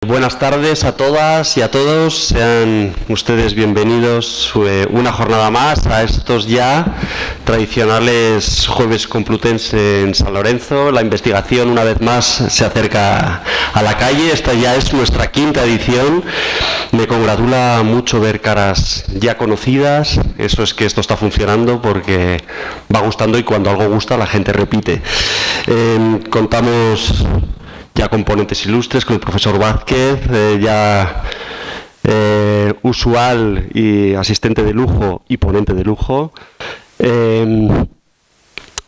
Buenas tardes a todas y a todos, sean ustedes bienvenidos una jornada más a estos ya tradicionales Jueves Complutense en San Lorenzo. La investigación una vez más se acerca a la calle, esta ya es nuestra quinta edición. Me congratula mucho ver caras ya conocidas, eso es que esto está funcionando porque va gustando y cuando algo gusta la gente repite. Contamos ya con ponentes ilustres, con el profesor Vázquez, ya usual y asistente de lujo y ponente de lujo.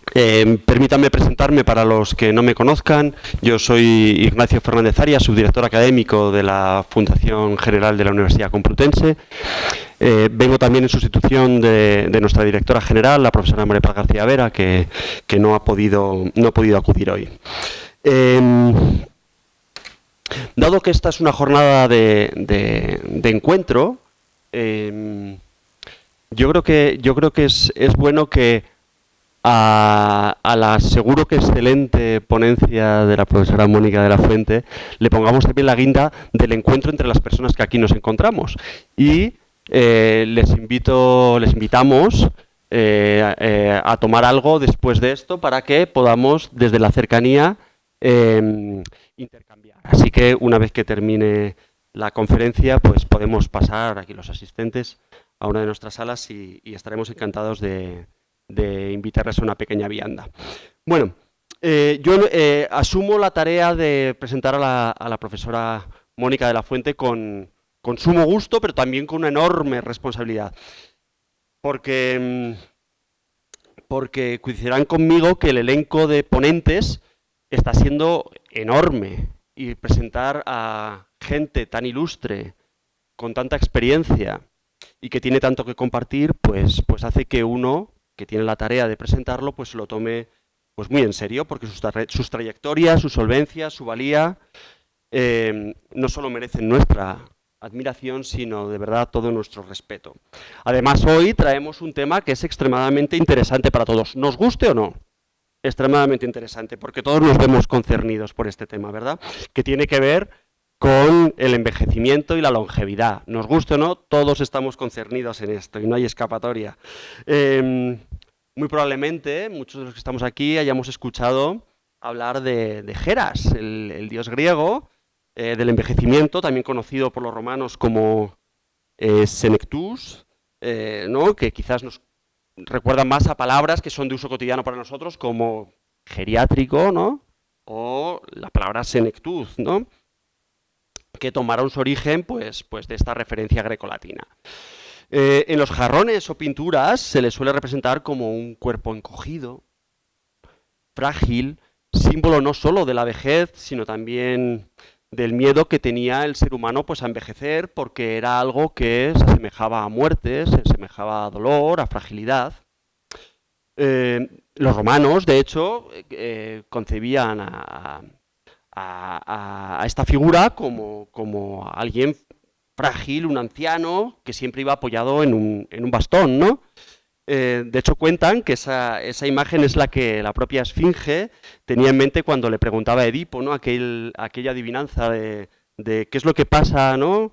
Permítanme presentarme para los que no me conozcan. Yo soy Ignacio Fernández Arias, subdirector académico de la Fundación General de la Universidad Complutense. Vengo también en sustitución de nuestra directora general, la profesora María Paz García Vera, que no ha podido acudir hoy. Dado que esta es una jornada de encuentro, yo creo que es bueno que a la seguro que excelente ponencia de la profesora Mónica de la Fuente le pongamos también la guinda del encuentro entre las personas que aquí nos encontramos. Y les invitamos a tomar algo después de esto para que podamos desde la cercanía intercambiar. Así que una vez que termine la conferencia, pues podemos pasar aquí los asistentes a una de nuestras salas y estaremos encantados de invitarles a una pequeña vianda. Bueno, yo asumo la tarea de presentar a la profesora Mónica de la Fuente con sumo gusto, pero también con una enorme responsabilidad. Porque coincidirán conmigo que el elenco de ponentes está siendo enorme y presentar a gente tan ilustre, con tanta experiencia y que tiene tanto que compartir, pues hace que uno que tiene la tarea de presentarlo, pues lo tome pues muy en serio, porque sus trayectorias, su solvencia, su valía, no solo merecen nuestra admiración, sino de verdad todo nuestro respeto. Además, hoy traemos un tema que es extremadamente interesante para todos, nos guste o no. Extremadamente interesante, porque todos nos vemos concernidos por este tema, ¿verdad? Que tiene que ver con el envejecimiento y la longevidad. Nos guste o no, todos estamos concernidos en esto y no hay escapatoria. Muy probablemente, muchos de los que estamos aquí hayamos escuchado hablar de Geras, el dios griego del envejecimiento, también conocido por los romanos como Senectus, ¿no? Que quizás nos recuerdan más a palabras que son de uso cotidiano para nosotros, como geriátrico, ¿no? O la palabra senectud, ¿no? Que tomaron su origen pues de esta referencia grecolatina. En los jarrones o pinturas se les suele representar como un cuerpo encogido, frágil, símbolo no solo de la vejez, sino también del miedo que tenía el ser humano pues a envejecer, porque era algo que se asemejaba a muerte, se asemejaba a dolor, a fragilidad. Los romanos, de hecho, concebían a esta figura como alguien frágil, un anciano, que siempre iba apoyado en un bastón, ¿no? De hecho, cuentan que esa imagen es la que la propia Esfinge tenía en mente cuando le preguntaba a Edipo, ¿no? Aquella adivinanza de qué es lo que pasa, ¿no?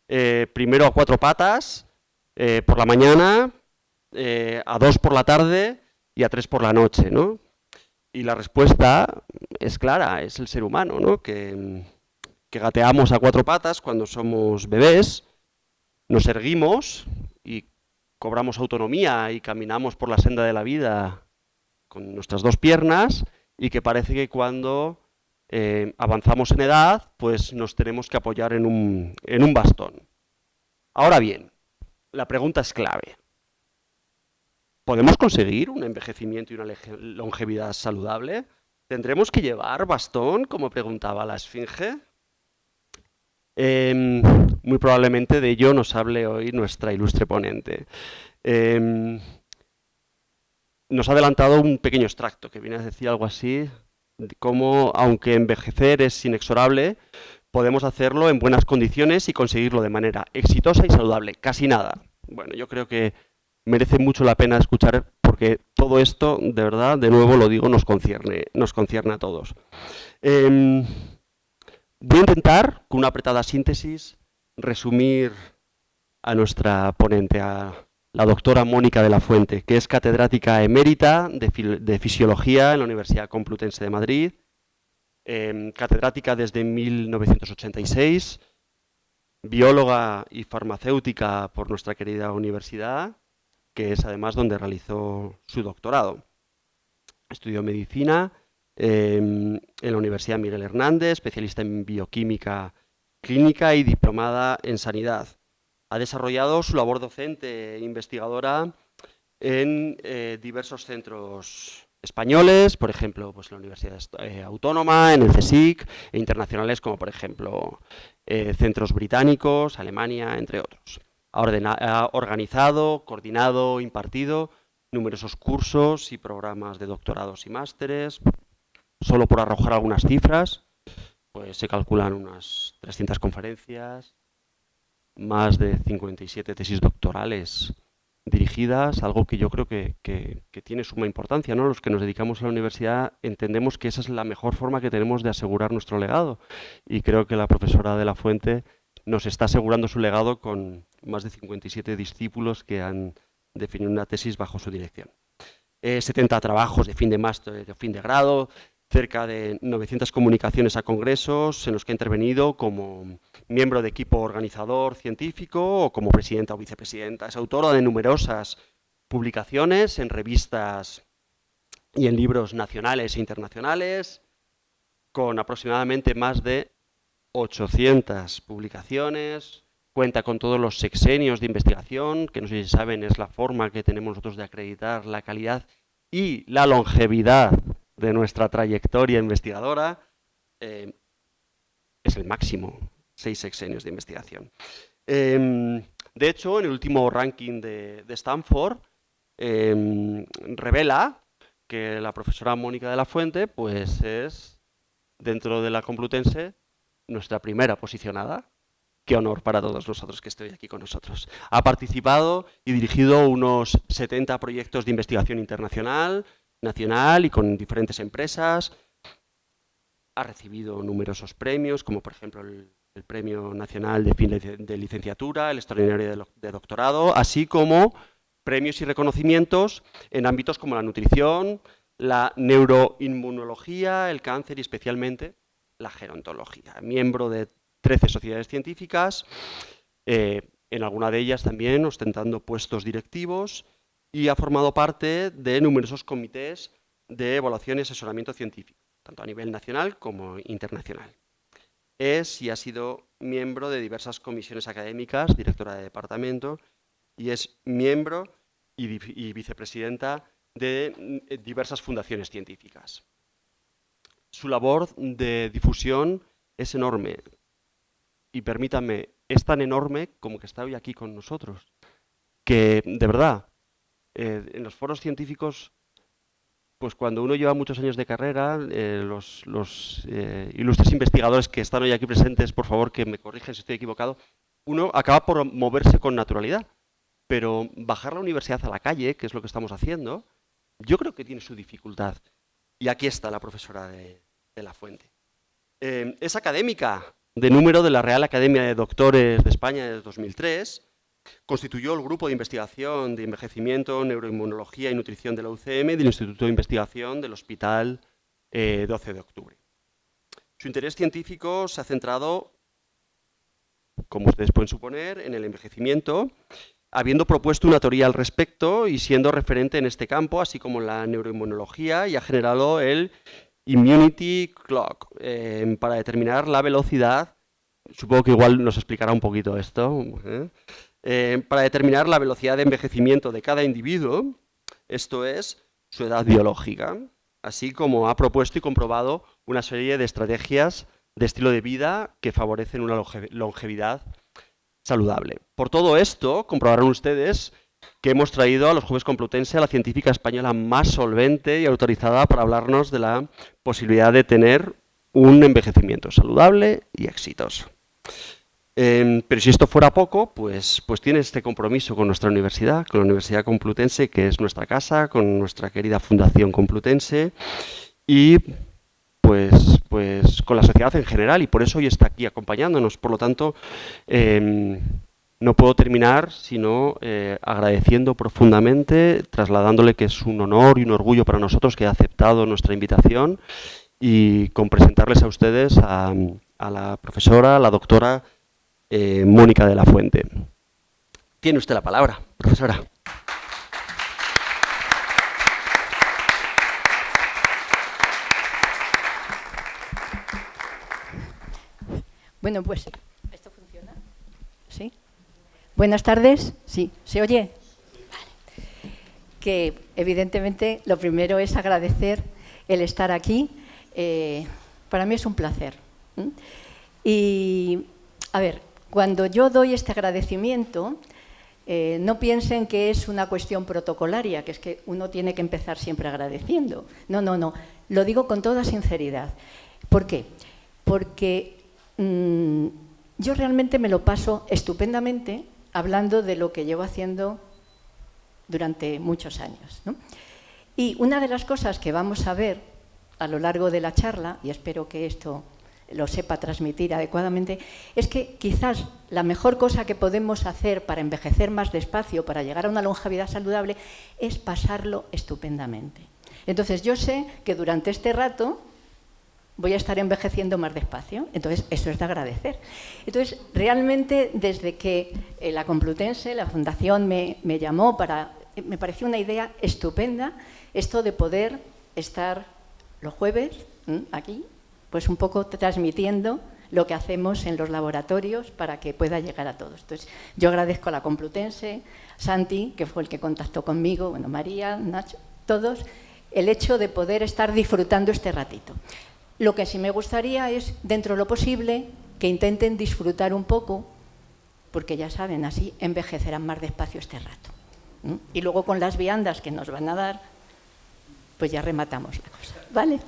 Primero a 4 patas, por la mañana, a 2 por la tarde y a 3 por la noche, ¿no? Y la respuesta es clara, es el ser humano, ¿no? Que gateamos a 4 patas cuando somos bebés, nos erguimos y cobramos autonomía y caminamos por la senda de la vida con nuestras 2 piernas, y que parece que cuando avanzamos en edad, pues nos tenemos que apoyar en un bastón. Ahora bien, la pregunta es clave. ¿Podemos conseguir un envejecimiento y una longevidad saludable? ¿Tendremos que llevar bastón, como preguntaba la Esfinge? Muy probablemente de ello nos hable hoy nuestra ilustre ponente. Nos ha adelantado un pequeño extracto que viene a decir algo así, de cómo, aunque envejecer es inexorable, podemos hacerlo en buenas condiciones y conseguirlo de manera exitosa y saludable. Casi nada. Bueno, yo creo que merece mucho la pena escuchar, porque todo esto, de verdad, de nuevo lo digo, nos concierne a todos. Voy a intentar, con una apretada síntesis, resumir a nuestra ponente, a la doctora Mónica de la Fuente, que es catedrática emérita de Fisiología en la Universidad Complutense de Madrid, catedrática desde 1986, bióloga y farmacéutica por nuestra querida universidad, que es además donde realizó su doctorado. Estudió medicina en la Universidad Miguel Hernández, especialista en bioquímica clínica y diplomada en sanidad. Ha desarrollado su labor docente e investigadora en diversos centros españoles, por ejemplo, pues la Universidad Autónoma, en el CSIC, e internacionales como, por ejemplo, centros británicos, Alemania, entre otros. Ha organizado, coordinado, impartido numerosos cursos y programas de doctorados y másteres. Solo por arrojar algunas cifras, pues se calculan unas 300 conferencias, más de 57 tesis doctorales dirigidas, algo que yo creo que tiene suma importancia, ¿no? Los que nos dedicamos a la universidad entendemos que esa es la mejor forma que tenemos de asegurar nuestro legado, y creo que la profesora de la Fuente nos está asegurando su legado con más de 57 discípulos que han definido una tesis bajo su dirección. 70 trabajos de fin de máster, de fin de grado, cerca de 900 comunicaciones a congresos en los que ha intervenido como miembro de equipo organizador científico o como presidenta o vicepresidenta. Es autora de numerosas publicaciones en revistas y en libros nacionales e internacionales, con aproximadamente más de 800 publicaciones. Cuenta con todos los sexenios de investigación, que no sé si saben, es la forma que tenemos nosotros de acreditar la calidad y la longevidad de nuestra trayectoria investigadora. Es el máximo, 6 sexenios de investigación. De hecho, en el último ranking de Stanford, revela que la profesora Mónica de la Fuente pues es, dentro de la Complutense, nuestra primera posicionada. Qué honor para todos nosotros que esté aquí con nosotros. Ha participado y dirigido unos 70 proyectos de investigación internacional, nacional y con diferentes empresas. Ha recibido numerosos premios, como por ejemplo el Premio Nacional de Fin de Licenciatura, el Extraordinario de Doctorado, así como premios y reconocimientos en ámbitos como la nutrición, la neuroinmunología, el cáncer y especialmente la gerontología. Miembro de 13 sociedades científicas, en alguna de ellas también ostentando puestos directivos, y ha formado parte de numerosos comités de evaluación y asesoramiento científico, tanto a nivel nacional como internacional. Es y ha sido miembro de diversas comisiones académicas, directora de departamento, y es miembro y vicepresidenta de diversas fundaciones científicas. Su labor de difusión es enorme. Y permítanme, es tan enorme como que está hoy aquí con nosotros, que de verdad, en los foros científicos, pues cuando uno lleva muchos años de carrera, los ilustres investigadores que están hoy aquí presentes, por favor que me corrigen si estoy equivocado, uno acaba por moverse con naturalidad, pero bajar la universidad a la calle, que es lo que estamos haciendo, yo creo que tiene su dificultad. Y aquí está la profesora de la Fuente. Es académica de número de la Real Academia de Doctores de España desde 2003, constituyó el grupo de investigación de envejecimiento, neuroinmunología y nutrición de la UCM y del Instituto de Investigación del Hospital 12 de Octubre. Su interés científico se ha centrado, como ustedes pueden suponer, en el envejecimiento, habiendo propuesto una teoría al respecto y siendo referente en este campo, así como en la neuroinmunología, y ha generado el Immunity Clock, para determinar la velocidad, supongo que igual nos explicará un poquito esto, para determinar la velocidad de envejecimiento de cada individuo, esto es, su edad biológica, así como ha propuesto y comprobado una serie de estrategias de estilo de vida que favorecen una longevidad saludable. Por todo esto, comprobarán ustedes que hemos traído a los Jueves Complutense a la científica española más solvente y autorizada para hablarnos de la posibilidad de tener un envejecimiento saludable y exitoso. Pero si esto fuera poco, pues tiene este compromiso con nuestra universidad, con la Universidad Complutense, que es nuestra casa, con nuestra querida Fundación Complutense, y pues con la sociedad en general, y por eso hoy está aquí acompañándonos. Por lo tanto, no puedo terminar sino agradeciendo profundamente, trasladándole que es un honor y un orgullo para nosotros que haya aceptado nuestra invitación, y con presentarles a ustedes a la profesora, la doctora Mónica de la Fuente. Tiene usted la palabra, profesora. Bueno, pues, ¿esto funciona? ¿Sí? Buenas tardes. Sí, ¿se oye? Vale. Que evidentemente lo primero es agradecer el estar aquí. Para mí es un placer. Y, a ver, cuando yo doy este agradecimiento, no piensen que es una cuestión protocolaria, que es que uno tiene que empezar siempre agradeciendo. No, no, no. Lo digo con toda sinceridad. ¿Por qué? Porque yo realmente me lo paso estupendamente hablando de lo que llevo haciendo durante muchos años, ¿no? Y una de las cosas que vamos a ver a lo largo de la charla, y espero que esto lo sepa transmitir adecuadamente, es que quizás la mejor cosa que podemos hacer para envejecer más despacio, para llegar a una longevidad saludable, es pasarlo estupendamente. Entonces, yo sé que durante este rato voy a estar envejeciendo más despacio, entonces eso es de agradecer. Entonces, realmente, desde que la Complutense, la Fundación, me llamó me pareció una idea estupenda esto de poder estar los jueves aquí, pues un poco transmitiendo lo que hacemos en los laboratorios para que pueda llegar a todos. Entonces, yo agradezco a la Complutense, Santi, que fue el que contactó conmigo, bueno, María, Nacho, todos, el hecho de poder estar disfrutando este ratito. Lo que sí me gustaría es, dentro de lo posible, que intenten disfrutar un poco, porque ya saben, así envejecerán más despacio este rato. Y luego con las viandas que nos van a dar, pues ya rematamos la cosa, ¿vale?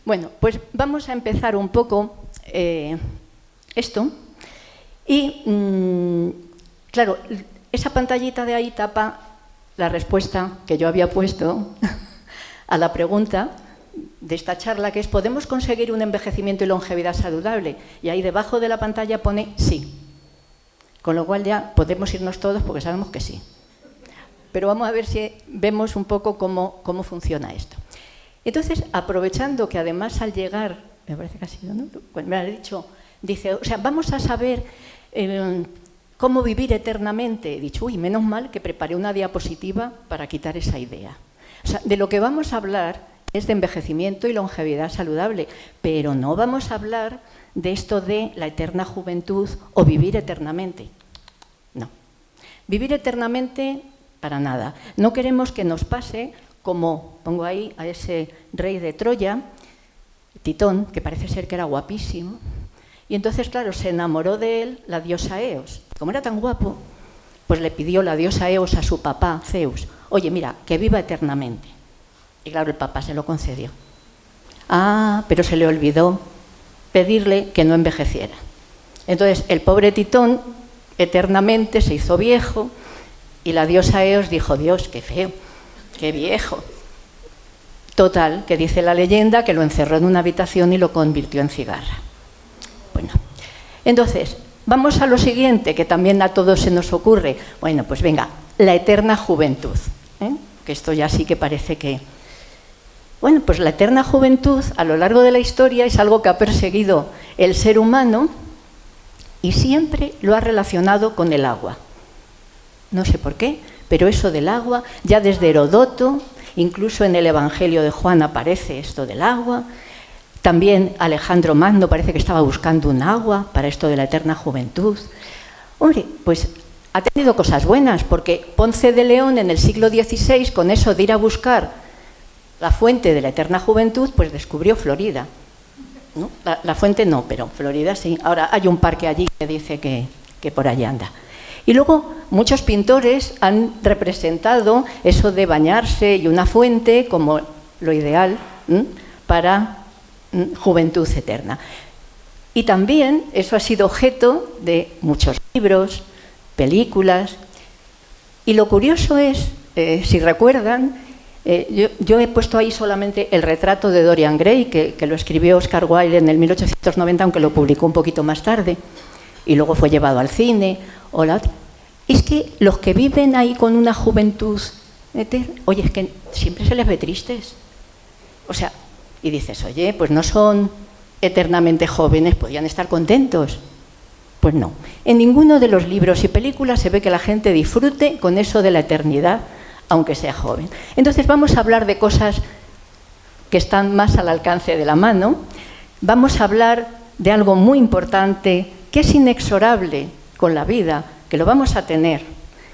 Bueno, pues vamos a empezar un poco esto. Y, claro, esa pantallita de ahí tapa la respuesta que yo había puesto a la pregunta de esta charla, que es: ¿podemos conseguir un envejecimiento y longevidad saludable? Y ahí debajo de la pantalla pone sí. Con lo cual ya podemos irnos todos porque sabemos que sí. Pero vamos a ver si vemos un poco cómo funciona esto. Entonces, aprovechando que además al llegar, me parece que ha sido, ¿no? Pues me ha dicho, dice, o sea, vamos a saber cómo vivir eternamente. He dicho, uy, menos mal que preparé una diapositiva para quitar esa idea. O sea, de lo que vamos a hablar es de envejecimiento y longevidad saludable, pero no vamos a hablar de esto de la eterna juventud o vivir eternamente. No. Vivir eternamente, para nada. No queremos que nos pase como, pongo ahí a ese rey de Troya, Titón, que parece ser que era guapísimo, y entonces, claro, se enamoró de él la diosa Eos. Como era tan guapo, pues le pidió la diosa Eos a su papá, Zeus, oye, mira, que viva eternamente. Y claro, el papá se lo concedió. Ah, pero se le olvidó pedirle que no envejeciera. Entonces, el pobre Titón eternamente se hizo viejo y la diosa Eos dijo, Dios, qué feo, qué viejo. Total, que dice la leyenda que lo encerró en una habitación y lo convirtió en cigarra. Bueno, entonces, vamos a lo siguiente, que también a todos se nos ocurre. Bueno, pues venga, la eterna juventud, que esto ya sí que parece que... Bueno, pues la eterna juventud a lo largo de la historia es algo que ha perseguido el ser humano y siempre lo ha relacionado con el agua. No sé por qué, pero eso del agua, ya desde Herodoto, incluso en el Evangelio de Juan aparece esto del agua. También Alejandro Magno parece que estaba buscando un agua para esto de la eterna juventud. Hombre, pues ha tenido cosas buenas, porque Ponce de León en el siglo XVI, con eso de ir a buscar la fuente de la eterna juventud, pues descubrió Florida. ¿No? La fuente no, pero Florida sí. Ahora hay un parque allí que dice que por allí anda. Y luego muchos pintores han representado eso de bañarse y una fuente como lo ideal para juventud eterna. Y también eso ha sido objeto de muchos libros, películas. Y lo curioso es, si recuerdan, Yo he puesto ahí solamente el retrato de Dorian Gray, que lo escribió Oscar Wilde en el 1890, aunque lo publicó un poquito más tarde, y luego fue llevado al cine. Es que los que viven ahí con una juventud eterna, oye, es que siempre se les ve tristes. O sea, y dices, oye, pues no son eternamente jóvenes, podrían estar contentos. Pues no. En ninguno de los libros y películas se ve que la gente disfrute con eso de la eternidad, aunque sea joven. Entonces vamos a hablar de cosas que están más al alcance de la mano. Vamos a hablar de algo muy importante que es inexorable con la vida, que lo vamos a tener,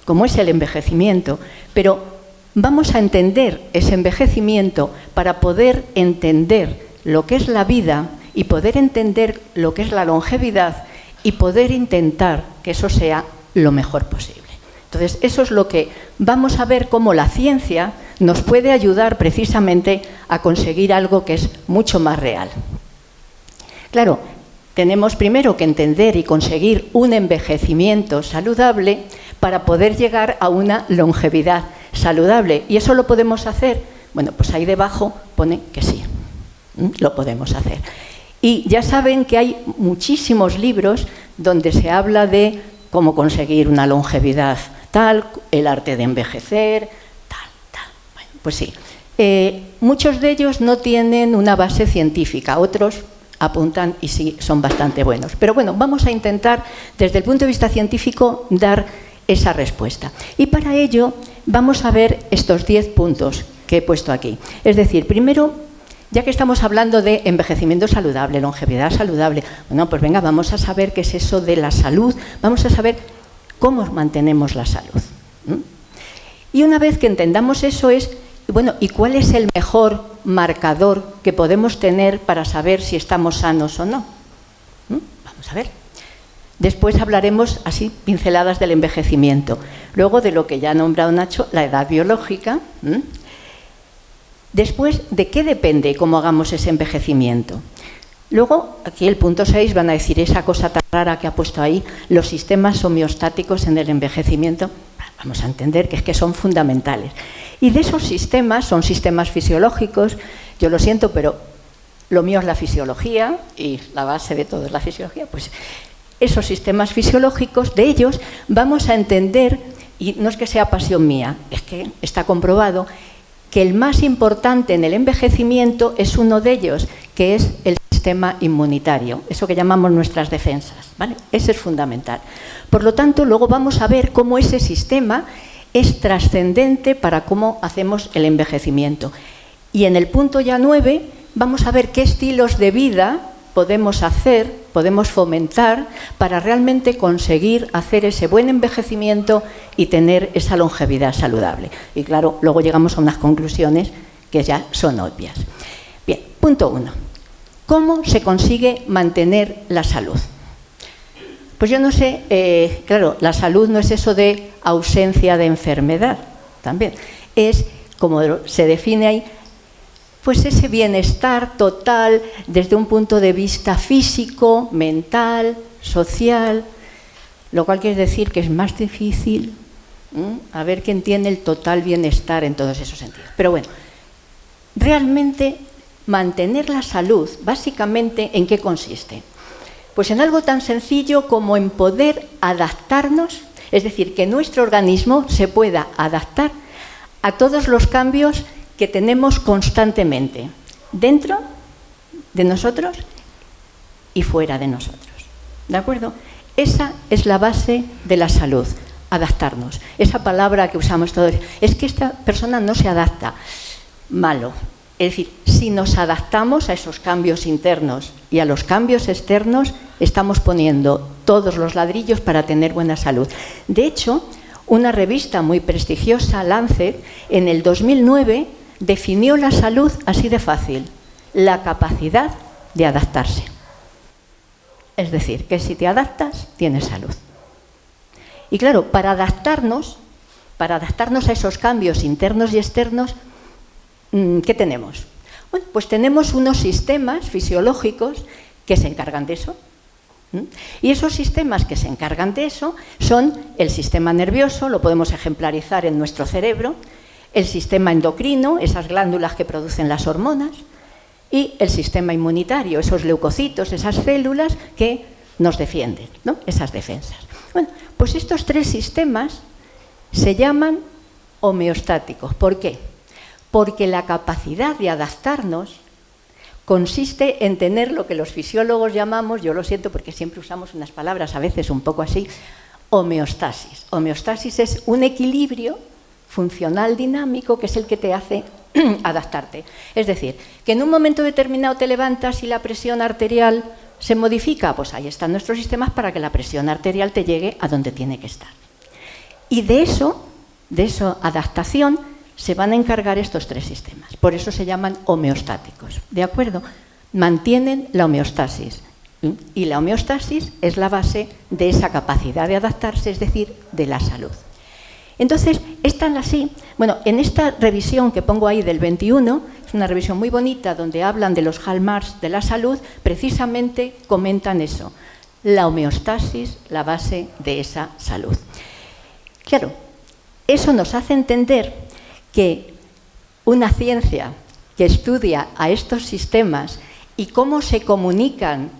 como es el envejecimiento, pero vamos a entender ese envejecimiento para poder entender lo que es la vida y poder entender lo que es la longevidad y poder intentar que eso sea lo mejor posible. Entonces, eso es lo que vamos a ver cómo la ciencia nos puede ayudar precisamente a conseguir algo que es mucho más real. Claro, tenemos primero que entender y conseguir un envejecimiento saludable para poder llegar a una longevidad saludable. ¿Y eso lo podemos hacer? Bueno, pues ahí debajo pone que sí, lo podemos hacer. Y ya saben que hay muchísimos libros donde se habla de cómo conseguir una longevidad tal, el arte de envejecer, tal. Bueno, pues sí. Muchos de ellos no tienen una base científica, otros apuntan y sí son bastante buenos. Pero bueno, vamos a intentar desde el punto de vista científico dar esa respuesta. Y para ello vamos a ver estos 10 puntos que he puesto aquí. Es decir, primero, ya que estamos hablando de envejecimiento saludable, longevidad saludable, bueno, pues venga, vamos a saber qué es eso de la salud, vamos a saber cómo mantenemos la salud. Y una vez que entendamos eso bueno, ¿y cuál es el mejor marcador que podemos tener para saber si estamos sanos o no? Vamos a ver. Después hablaremos así, pinceladas del envejecimiento. Luego de lo que ya ha nombrado Nacho, la edad biológica. Después, ¿de qué depende cómo hagamos ese envejecimiento? Luego, aquí el punto 6, van a decir esa cosa tan rara que ha puesto ahí, los sistemas homeostáticos en el envejecimiento. Vamos a entender que es que son fundamentales. Y de esos sistemas, son sistemas fisiológicos, yo lo siento, pero lo mío es la fisiología y la base de todo es la fisiología, pues esos sistemas fisiológicos, de ellos vamos a entender, y no es que sea pasión mía, es que está comprobado, que el más importante en el envejecimiento es uno de ellos, que es el sistema inmunitario, eso que llamamos nuestras defensas, ¿vale? Ese es fundamental. Por lo tanto, luego vamos a ver cómo ese sistema es trascendente para cómo hacemos el envejecimiento. Y en el punto ya 9 vamos a ver qué estilos de vida podemos hacer, podemos fomentar para realmente conseguir hacer ese buen envejecimiento y tener esa longevidad saludable. Y claro, luego llegamos a unas conclusiones que ya son obvias. Bien, punto 1. ¿Cómo se consigue mantener la salud? Pues yo no sé, claro, la salud no es eso de ausencia de enfermedad, también. Es, como se define ahí, pues ese bienestar total desde un punto de vista físico, mental, social, lo cual quiere decir que es más difícil a ver quién tiene el total bienestar en todos esos sentidos. Pero bueno, realmente mantener la salud, básicamente, ¿en qué consiste? Pues en algo tan sencillo como en poder adaptarnos, es decir, que nuestro organismo se pueda adaptar a todos los cambios que tenemos constantemente, dentro de nosotros y fuera de nosotros. ¿De acuerdo? Esa es la base de la salud, adaptarnos. Esa palabra que usamos todos, es que esta persona no se adapta. Malo. Es decir, si nos adaptamos a esos cambios internos y a los cambios externos, estamos poniendo todos los ladrillos para tener buena salud. De hecho, una revista muy prestigiosa, Lancet, en el 2009 definió la salud así de fácil: la capacidad de adaptarse. Es decir, que si te adaptas, tienes salud. Y claro, para adaptarnos a esos cambios internos y externos, ¿qué tenemos? Bueno, pues tenemos unos sistemas fisiológicos que se encargan de eso. Y esos sistemas que se encargan de eso son el sistema nervioso, lo podemos ejemplarizar en nuestro cerebro, el sistema endocrino, esas glándulas que producen las hormonas, y el sistema inmunitario, esos leucocitos, esas células que nos defienden, ¿no? Esas defensas. Bueno, pues estos tres sistemas se llaman homeostáticos. ¿Por qué? Porque la capacidad de adaptarnos consiste en tener lo que los fisiólogos llamamos, yo lo siento porque siempre usamos unas palabras a veces un poco así, homeostasis. Homeostasis es un equilibrio funcional dinámico que es el que te hace adaptarte. Es decir, que en un momento determinado te levantas y la presión arterial se modifica, pues ahí están nuestros sistemas para que la presión arterial te llegue a donde tiene que estar. Y de esa adaptación se van a encargar estos tres sistemas. Por eso se llaman homeostáticos. ¿De acuerdo? Mantienen la homeostasis. Y la homeostasis es la base de esa capacidad de adaptarse, es decir, de la salud. Entonces, están así. Bueno, en esta revisión que pongo ahí del 21, es una revisión muy bonita donde hablan de los hallmarks de la salud, precisamente comentan eso, la homeostasis, la base de esa salud. Claro, eso nos hace entender que una ciencia que estudia a estos sistemas y cómo se comunican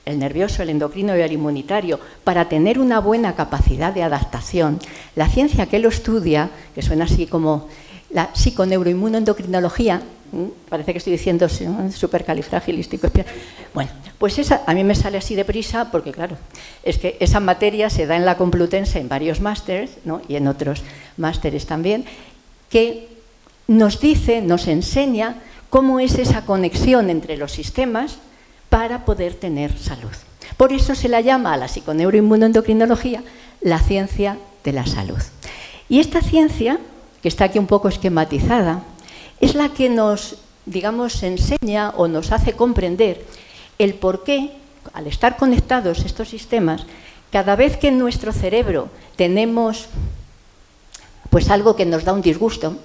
el nervioso, el endocrino y el inmunitario para tener una buena capacidad de adaptación, la ciencia que lo estudia, que suena así como la psiconeuroinmunoendocrinología, parece que estoy diciendo supercalifragilístico, bueno, pues esa a mí me sale así deprisa porque claro, es que esa materia se da en la Complutense en varios másteres, ¿no? Y en otros másteres también, que nos dice, nos enseña cómo es esa conexión entre los sistemas para poder tener salud. Por eso se la llama a la psiconeuroinmunoendocrinología la ciencia de la salud. Y esta ciencia, que está aquí un poco esquematizada, es la que nos, digamos, enseña o nos hace comprender el por qué, al estar conectados estos sistemas, cada vez que en nuestro cerebro tenemos pues algo que nos da un disgusto,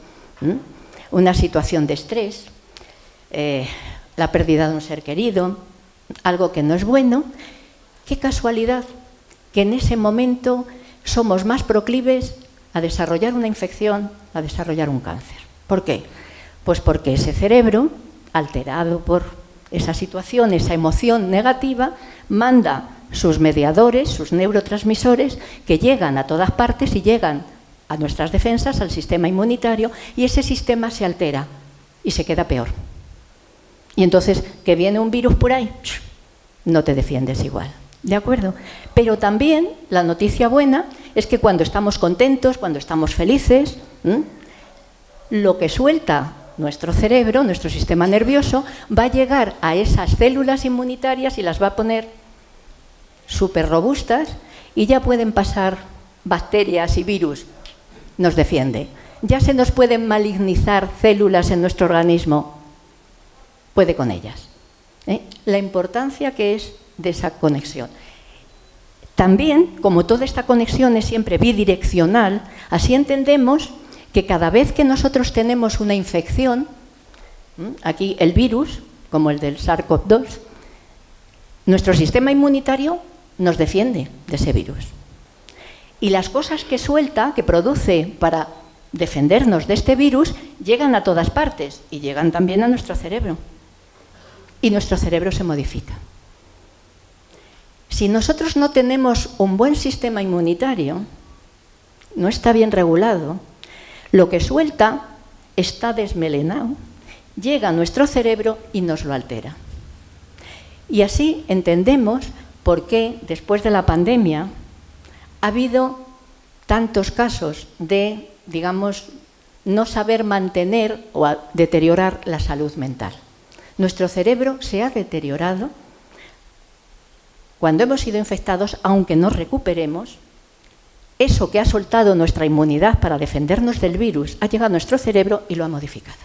una situación de estrés, la pérdida de un ser querido, algo que no es bueno, qué casualidad que en ese momento somos más proclives a desarrollar una infección, a desarrollar un cáncer. ¿Por qué? Pues porque ese cerebro, alterado por esa situación, esa emoción negativa, manda sus mediadores, sus neurotransmisores, que llegan a todas partes y llegan a nuestras defensas, al sistema inmunitario, y ese sistema se altera y se queda peor. Y entonces, que viene un virus por ahí, no te defiendes igual. ¿De acuerdo? Pero también la noticia buena es que cuando estamos contentos, cuando estamos felices, lo que suelta nuestro cerebro, nuestro sistema nervioso, va a llegar a esas células inmunitarias y las va a poner súper robustas y ya pueden pasar bacterias y virus. Nos defiende. Ya se nos pueden malignizar células en nuestro organismo. Puede con ellas. La importancia que es de esa conexión. También, como toda esta conexión es siempre bidireccional, así entendemos que cada vez que nosotros tenemos una infección, aquí el virus, como el del SARS-CoV-2, nuestro sistema inmunitario nos defiende de ese virus. Y las cosas que suelta, que produce para defendernos de este virus, llegan a todas partes y llegan también a nuestro cerebro. Y nuestro cerebro se modifica. Si nosotros no tenemos un buen sistema inmunitario, no está bien regulado, lo que suelta está desmelenado, llega a nuestro cerebro y nos lo altera. Y así entendemos por qué después de la pandemia ha habido tantos casos de, digamos, no saber mantener o deteriorar la salud mental. Nuestro cerebro se ha deteriorado cuando hemos sido infectados, aunque nos recuperemos. Eso que ha soltado nuestra inmunidad para defendernos del virus ha llegado a nuestro cerebro y lo ha modificado.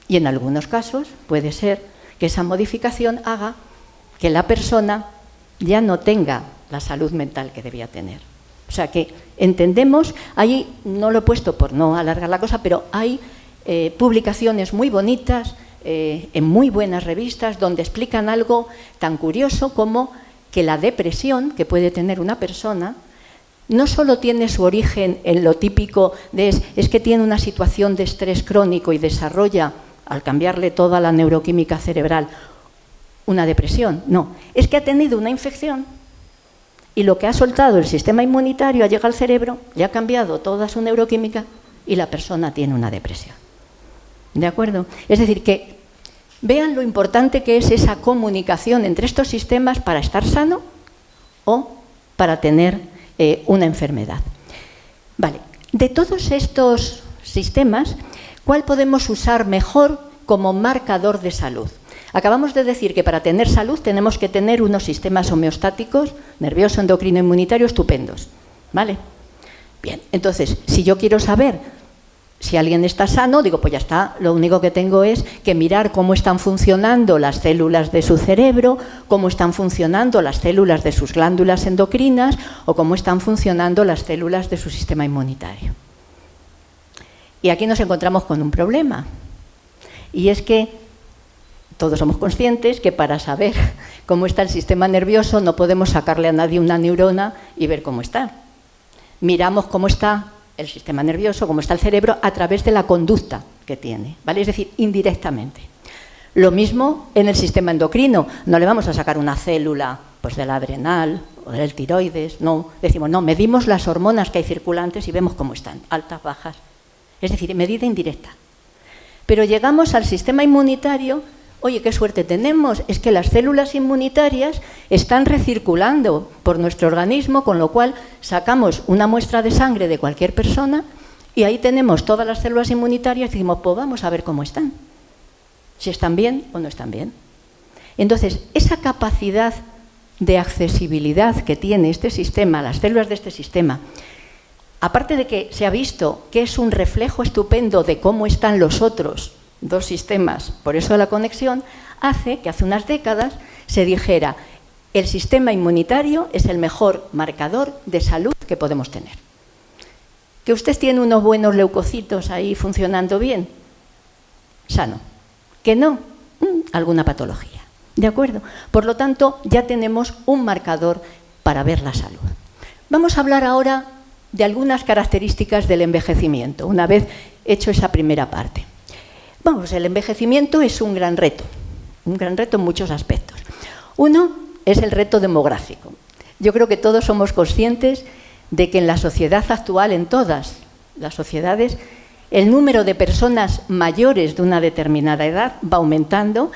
Y en algunos casos puede ser que esa modificación haga que la persona ya no tenga la salud mental que debía tener. O sea que entendemos, ahí no lo he puesto por no alargar la cosa, pero hay publicaciones muy bonitas en muy buenas revistas donde explican algo tan curioso como que la depresión que puede tener una persona no solo tiene su origen en lo típico de es que tiene una situación de estrés crónico y desarrolla, al cambiarle toda la neuroquímica cerebral, una depresión. No, es que ha tenido una infección y lo que ha soltado el sistema inmunitario ha llegado al cerebro, le ha cambiado toda su neuroquímica y la persona tiene una depresión. ¿De acuerdo? Es decir, que vean lo importante que es esa comunicación entre estos sistemas para estar sano o para tener una enfermedad. Vale, de todos estos sistemas, ¿cuál podemos usar mejor como marcador de salud? Acabamos de decir que para tener salud tenemos que tener unos sistemas homeostáticos, nervioso, endocrino, inmunitario, estupendos. ¿Vale? Bien, entonces, si yo quiero saber si alguien está sano, digo, pues ya está, lo único que tengo es que mirar cómo están funcionando las células de su cerebro, cómo están funcionando las células de sus glándulas endocrinas o cómo están funcionando las células de su sistema inmunitario. Y aquí nos encontramos con un problema, y es que todos somos conscientes que para saber cómo está el sistema nervioso no podemos sacarle a nadie una neurona y ver cómo está. Miramos cómo está el sistema nervioso, cómo está el cerebro, a través de la conducta que tiene, ¿vale? Es decir, indirectamente. Lo mismo en el sistema endocrino. No le vamos a sacar una célula pues, de la adrenal o del tiroides, no. Decimos, no, medimos las hormonas que hay circulantes y vemos cómo están, altas, bajas. Es decir, medida indirecta. Pero llegamos al sistema inmunitario. Oye, qué suerte tenemos, es que las células inmunitarias están recirculando por nuestro organismo, con lo cual sacamos una muestra de sangre de cualquier persona y ahí tenemos todas las células inmunitarias y decimos, pues vamos a ver cómo están, si están bien o no están bien. Entonces, esa capacidad de accesibilidad que tiene este sistema, las células de este sistema, aparte de que se ha visto que es un reflejo estupendo de cómo están los otros dos sistemas, por eso la conexión, hace que hace unas décadas se dijera el sistema inmunitario es el mejor marcador de salud que podemos tener. ¿Que usted tiene unos buenos leucocitos ahí funcionando bien? Sano. ¿Que no? Alguna patología. ¿De acuerdo? Por lo tanto, ya tenemos un marcador para ver la salud. Vamos a hablar ahora de algunas características del envejecimiento, una vez hecho esa primera parte. Vamos, el envejecimiento es un gran reto en muchos aspectos. Uno es el reto demográfico. Yo creo que todos somos conscientes de que en la sociedad actual, en todas las sociedades, el número de personas mayores de una determinada edad va aumentando,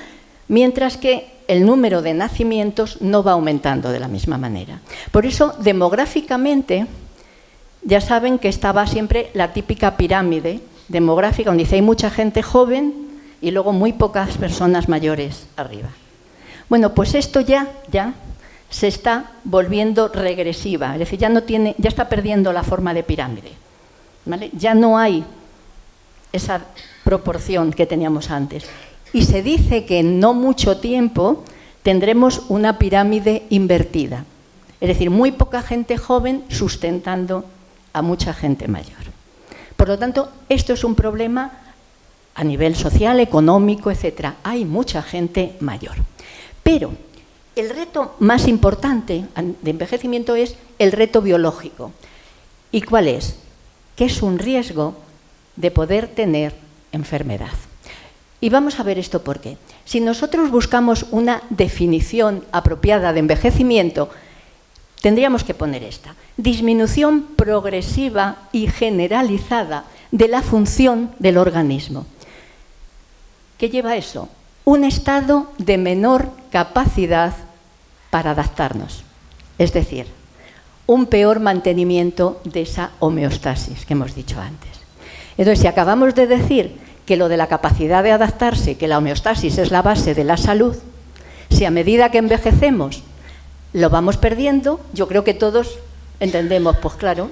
mientras que el número de nacimientos no va aumentando de la misma manera. Por eso, demográficamente, ya saben que estaba siempre la típica pirámide demográfica, donde dice hay mucha gente joven y luego muy pocas personas mayores arriba. Bueno, pues esto ya se está volviendo regresiva, es decir, ya está perdiendo la forma de pirámide, ¿vale? Ya no hay esa proporción que teníamos antes. Y se dice que en no mucho tiempo tendremos una pirámide invertida, es decir, muy poca gente joven sustentando a mucha gente mayor. Por lo tanto, esto es un problema a nivel social, económico, etc. Hay mucha gente mayor. Pero el reto más importante de envejecimiento es el reto biológico. ¿Y cuál es? Que es un riesgo de poder tener enfermedad. Y vamos a ver esto por qué. Si nosotros buscamos una definición apropiada de envejecimiento, tendríamos que poner esta: disminución progresiva y generalizada de la función del organismo. ¿Qué lleva eso? Un estado de menor capacidad para adaptarnos. Es decir, un peor mantenimiento de esa homeostasis que hemos dicho antes. Entonces, si acabamos de decir que lo de la capacidad de adaptarse, que la homeostasis es la base de la salud, si a medida que envejecemos lo vamos perdiendo, yo creo que todos entendemos, pues claro,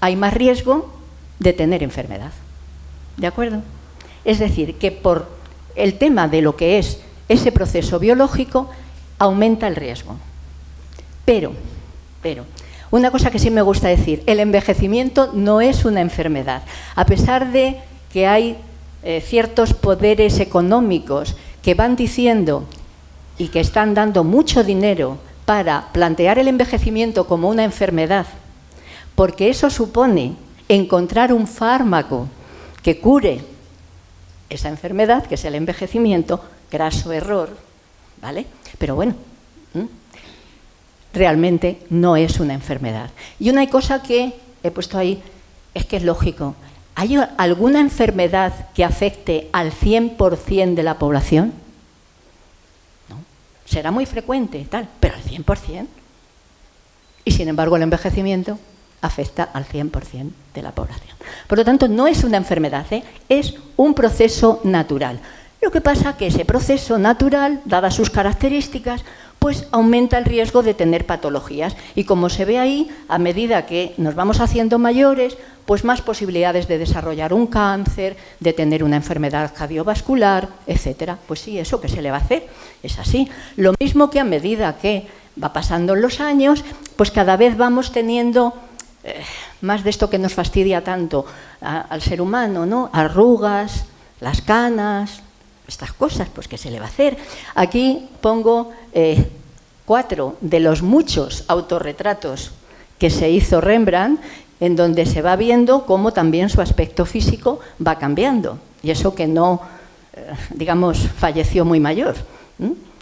hay más riesgo de tener enfermedad. ¿De acuerdo? Es decir, que por el tema de lo que es ese proceso biológico, aumenta el riesgo. Pero, una cosa que sí me gusta decir, el envejecimiento no es una enfermedad. A pesar de que hay ciertos poderes económicos que van diciendo y que están dando mucho dinero para plantear el envejecimiento como una enfermedad, porque eso supone encontrar un fármaco que cure esa enfermedad, que es el envejecimiento, graso error, ¿vale? Pero bueno, realmente no es una enfermedad. Y una cosa que he puesto ahí es que es lógico. ¿Hay alguna enfermedad que afecte al 100% de la población? No. Será muy frecuente, tal, pero al 100%. Y sin embargo el envejecimiento afecta al 100% de la población. Por lo tanto, no es una enfermedad, es un proceso natural. Lo que pasa es que ese proceso natural, dadas sus características, pues aumenta el riesgo de tener patologías. Y como se ve ahí, a medida que nos vamos haciendo mayores, pues más posibilidades de desarrollar un cáncer, de tener una enfermedad cardiovascular, etcétera. Pues sí, eso que se le va a hacer, es así. Lo mismo que a medida que va pasando los años, pues cada vez vamos teniendo más de esto que nos fastidia tanto al ser humano, ¿no? Arrugas, las canas, estas cosas, pues ¿qué se le va a hacer? Aquí pongo 4 de los muchos autorretratos que se hizo Rembrandt, en donde se va viendo cómo también su aspecto físico va cambiando. Y eso que no, digamos, falleció muy mayor.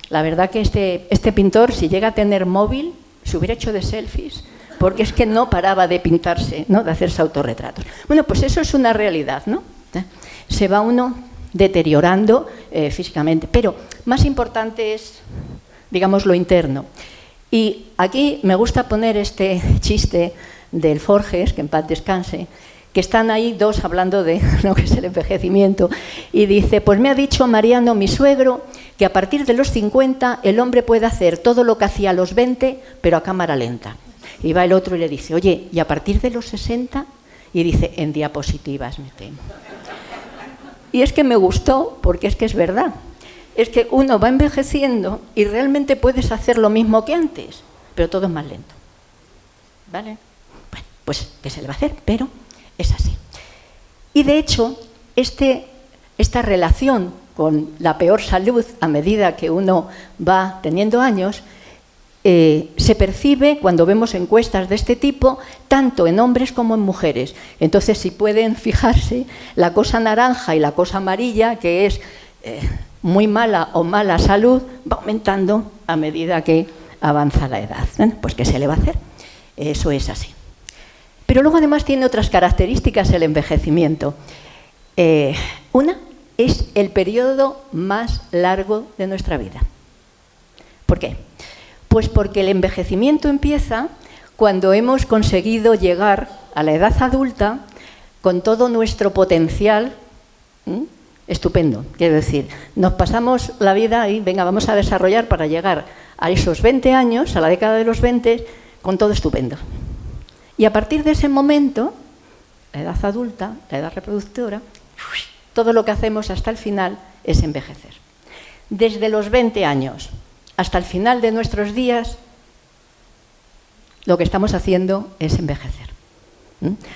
La verdad que este pintor, si llega a tener móvil, se hubiera hecho de selfies, porque es que no paraba de pintarse, ¿no? De hacerse autorretratos. Bueno, pues eso es una realidad, ¿no? Se va uno deteriorando físicamente, pero más importante es, digamos, lo interno. Y aquí me gusta poner este chiste del Forges, que en paz descanse, que están ahí dos hablando de lo que es el envejecimiento, y dice, pues me ha dicho Mariano, mi suegro, que a partir de los 50 el hombre puede hacer todo lo que hacía a los 20, pero a cámara lenta. Y va el otro y le dice, oye, ¿y a partir de los 60? Y dice, en diapositivas me temo. Y es que me gustó, porque es que es verdad. Es que uno va envejeciendo y realmente puedes hacer lo mismo que antes, pero todo es más lento. ¿Vale? Bueno, pues, ¿qué se le va a hacer? Pero es así. Y de hecho, esta relación con la peor salud a medida que uno va teniendo años, se percibe cuando vemos encuestas de este tipo, tanto en hombres como en mujeres. Entonces, si pueden fijarse, la cosa naranja y la cosa amarilla, que es muy mala o mala salud, va aumentando a medida que avanza la edad. Pues, ¿qué se le va a hacer? Eso es así. Pero luego, además, tiene otras características el envejecimiento. Una es el periodo más largo de nuestra vida. ¿Por qué? Pues porque el envejecimiento empieza cuando hemos conseguido llegar a la edad adulta con todo nuestro potencial estupendo. Quiero decir, nos pasamos la vida y venga, vamos a desarrollar para llegar a esos 20 años, a la década de los 20, con todo estupendo. Y a partir de ese momento, la edad adulta, la edad reproductora, todo lo que hacemos hasta el final es envejecer. Desde los 20 años hasta el final de nuestros días, lo que estamos haciendo es envejecer.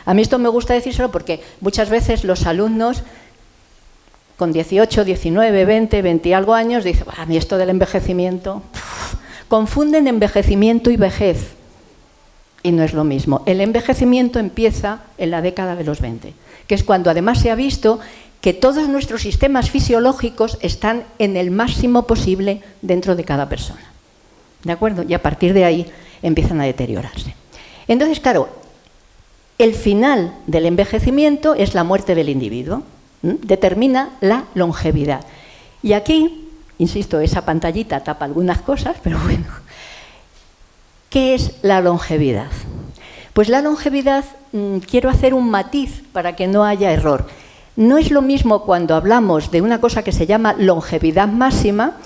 A mí esto me gusta decírselo porque muchas veces los alumnos con 18, 19, 20, 20 y algo años dicen, a mí esto del envejecimiento, confunden envejecimiento y vejez. Y no es lo mismo. El envejecimiento empieza en la década de los 20, que es cuando además se ha visto que todos nuestros sistemas fisiológicos están en el máximo posible dentro de cada persona. ¿De acuerdo? Y a partir de ahí empiezan a deteriorarse. Entonces, claro, el final del envejecimiento es la muerte del individuo. Determina la longevidad. Y aquí, insisto, esa pantallita tapa algunas cosas, pero bueno, ¿qué es la longevidad? Pues la longevidad, quiero hacer un matiz para que no haya error. No es lo mismo cuando hablamos de una cosa que se llama longevidad máxima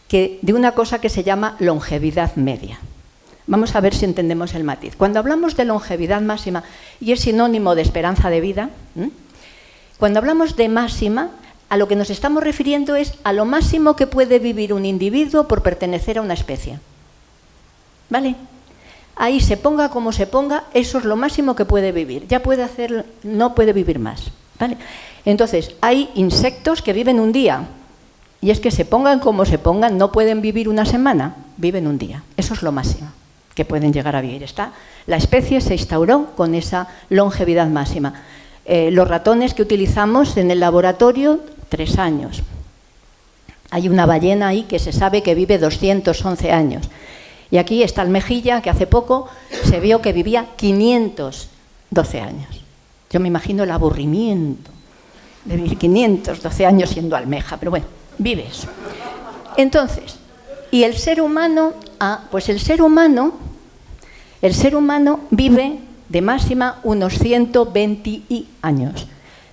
que de una cosa que se llama longevidad media. Vamos a ver si entendemos el matiz. Cuando hablamos de longevidad máxima, y es sinónimo de esperanza de vida, cuando hablamos de máxima, a lo que nos estamos refiriendo es a lo máximo que puede vivir un individuo por pertenecer a una especie. ¿Vale? Ahí se ponga como se ponga, eso es lo máximo que puede vivir. Ya puede hacer, no puede vivir más. ¿Vale? Entonces, hay insectos que viven un día, y es que se pongan como se pongan, no pueden vivir una semana, viven un día. Eso es lo máximo. que pueden llegar a vivir. La especie se instauró con esa longevidad máxima. Los ratones que utilizamos en el laboratorio, 3 años. Hay una ballena ahí que se sabe que vive 211 años. Y aquí está el mejilla, que hace poco se vio que vivía 512 años. Yo me imagino el aburrimiento de vivir 512 años siendo almeja, pero bueno, vive eso. Entonces, ¿y el ser humano? Pues el ser humano vive de máxima unos 120 años.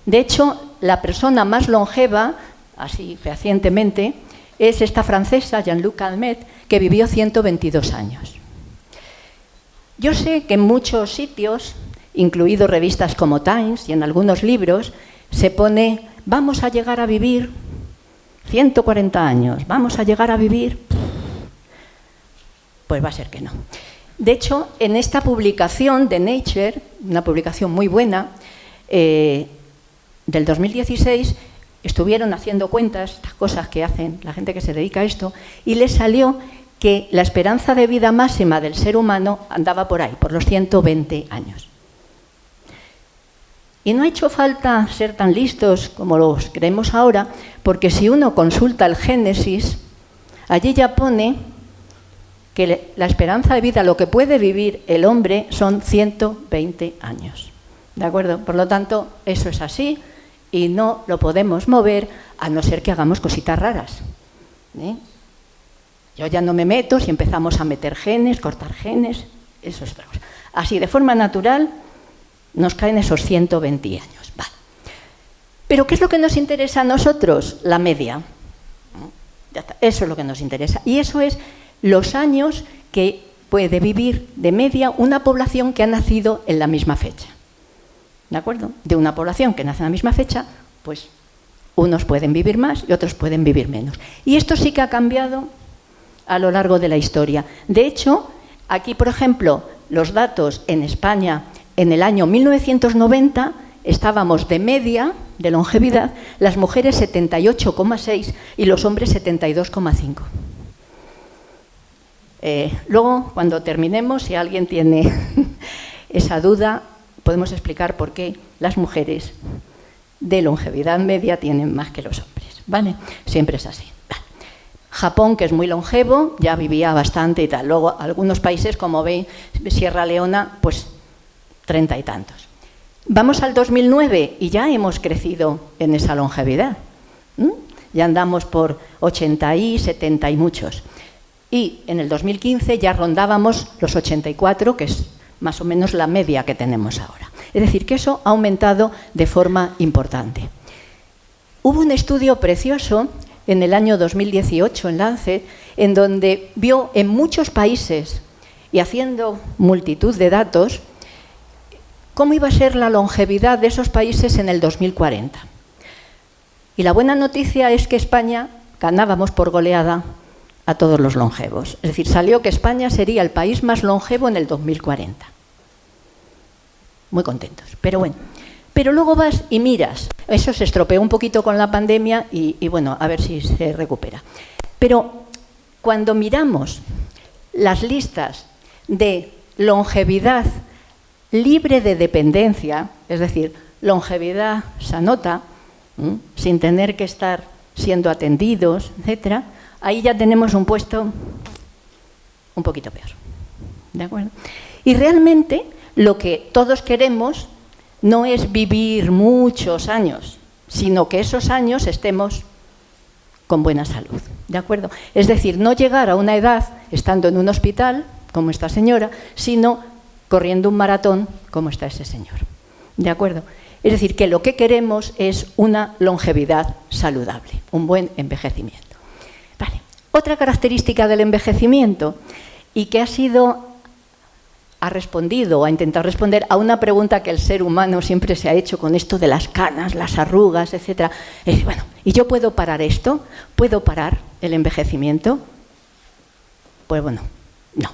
De hecho, la persona más longeva, así fehacientemente, es esta francesa, Jean-Luc Calmet, que vivió 122 años. Yo sé que en muchos sitios, incluidos revistas como Times y en algunos libros, se pone, vamos a llegar a vivir 140 años, vamos a llegar a vivir... Pues va a ser que no. De hecho, en esta publicación de Nature, una publicación muy buena, del 2016, estuvieron haciendo cuentas, estas cosas que hacen la gente que se dedica a esto, y les salió que la esperanza de vida máxima del ser humano andaba por ahí, por los 120 años. Y no ha hecho falta ser tan listos como los creemos ahora, porque si uno consulta el Génesis, allí ya pone que la esperanza de vida, lo que puede vivir el hombre, son 120 años. ¿De acuerdo? Por lo tanto, eso es así y no lo podemos mover a no ser que hagamos cositas raras. Yo ya no me meto si empezamos a meter genes, cortar genes, eso es otra cosa. Así, de forma natural, nos caen esos 120 años. Vale. Pero ¿qué es lo que nos interesa a nosotros? La media. Ya está. Eso es lo que nos interesa. Y eso es los años que puede vivir de media una población que ha nacido en la misma fecha. ¿De acuerdo? De una población que nace en la misma fecha, pues unos pueden vivir más y otros pueden vivir menos. Y esto sí que ha cambiado a lo largo de la historia. De hecho, aquí, por ejemplo, los datos en España en el año 1990 estábamos de media de longevidad, las mujeres 78,6 y los hombres 72,5. Luego, cuando terminemos, si alguien tiene esa duda, podemos explicar por qué las mujeres de longevidad media tienen más que los hombres, ¿vale? Siempre es así. Vale. Japón, que es muy longevo, ya vivía bastante y tal. Luego, algunos países, como veis, Sierra Leona, pues 30 y tantos. Vamos al 2009 y ya hemos crecido en esa longevidad. Ya andamos por 80 y 70 y muchos. Y en el 2015 ya rondábamos los 84, que es más o menos la media que tenemos ahora. Es decir, que eso ha aumentado de forma importante. Hubo un estudio precioso en el año 2018 en Lancet, en donde vio en muchos países, y haciendo multitud de datos, cómo iba a ser la longevidad de esos países en el 2040. Y la buena noticia es que España ganábamos por goleada a todos los longevos. Es decir, salió que España sería el país más longevo en el 2040. Muy contentos, pero bueno. Pero luego vas y miras. Eso se estropeó un poquito con la pandemia y bueno, a ver si se recupera. Pero cuando miramos las listas de longevidad libre de dependencia, es decir, longevidad sanota, sin tener que estar siendo atendidos, etcétera, ahí ya tenemos un puesto un poquito peor. ¿De acuerdo? Y realmente lo que todos queremos no es vivir muchos años, sino que esos años estemos con buena salud. ¿De acuerdo? Es decir, no llegar a una edad estando en un hospital, como esta señora, sino corriendo un maratón, como está ese señor. ¿De acuerdo? Es decir, que lo que queremos es una longevidad saludable, un buen envejecimiento. Vale. Otra característica del envejecimiento, y que ha respondido o ha intentado responder a una pregunta que el ser humano siempre se ha hecho con esto de las canas, las arrugas, etc. Es, bueno, ¿y yo puedo parar esto? ¿Puedo parar el envejecimiento? Pues bueno, no.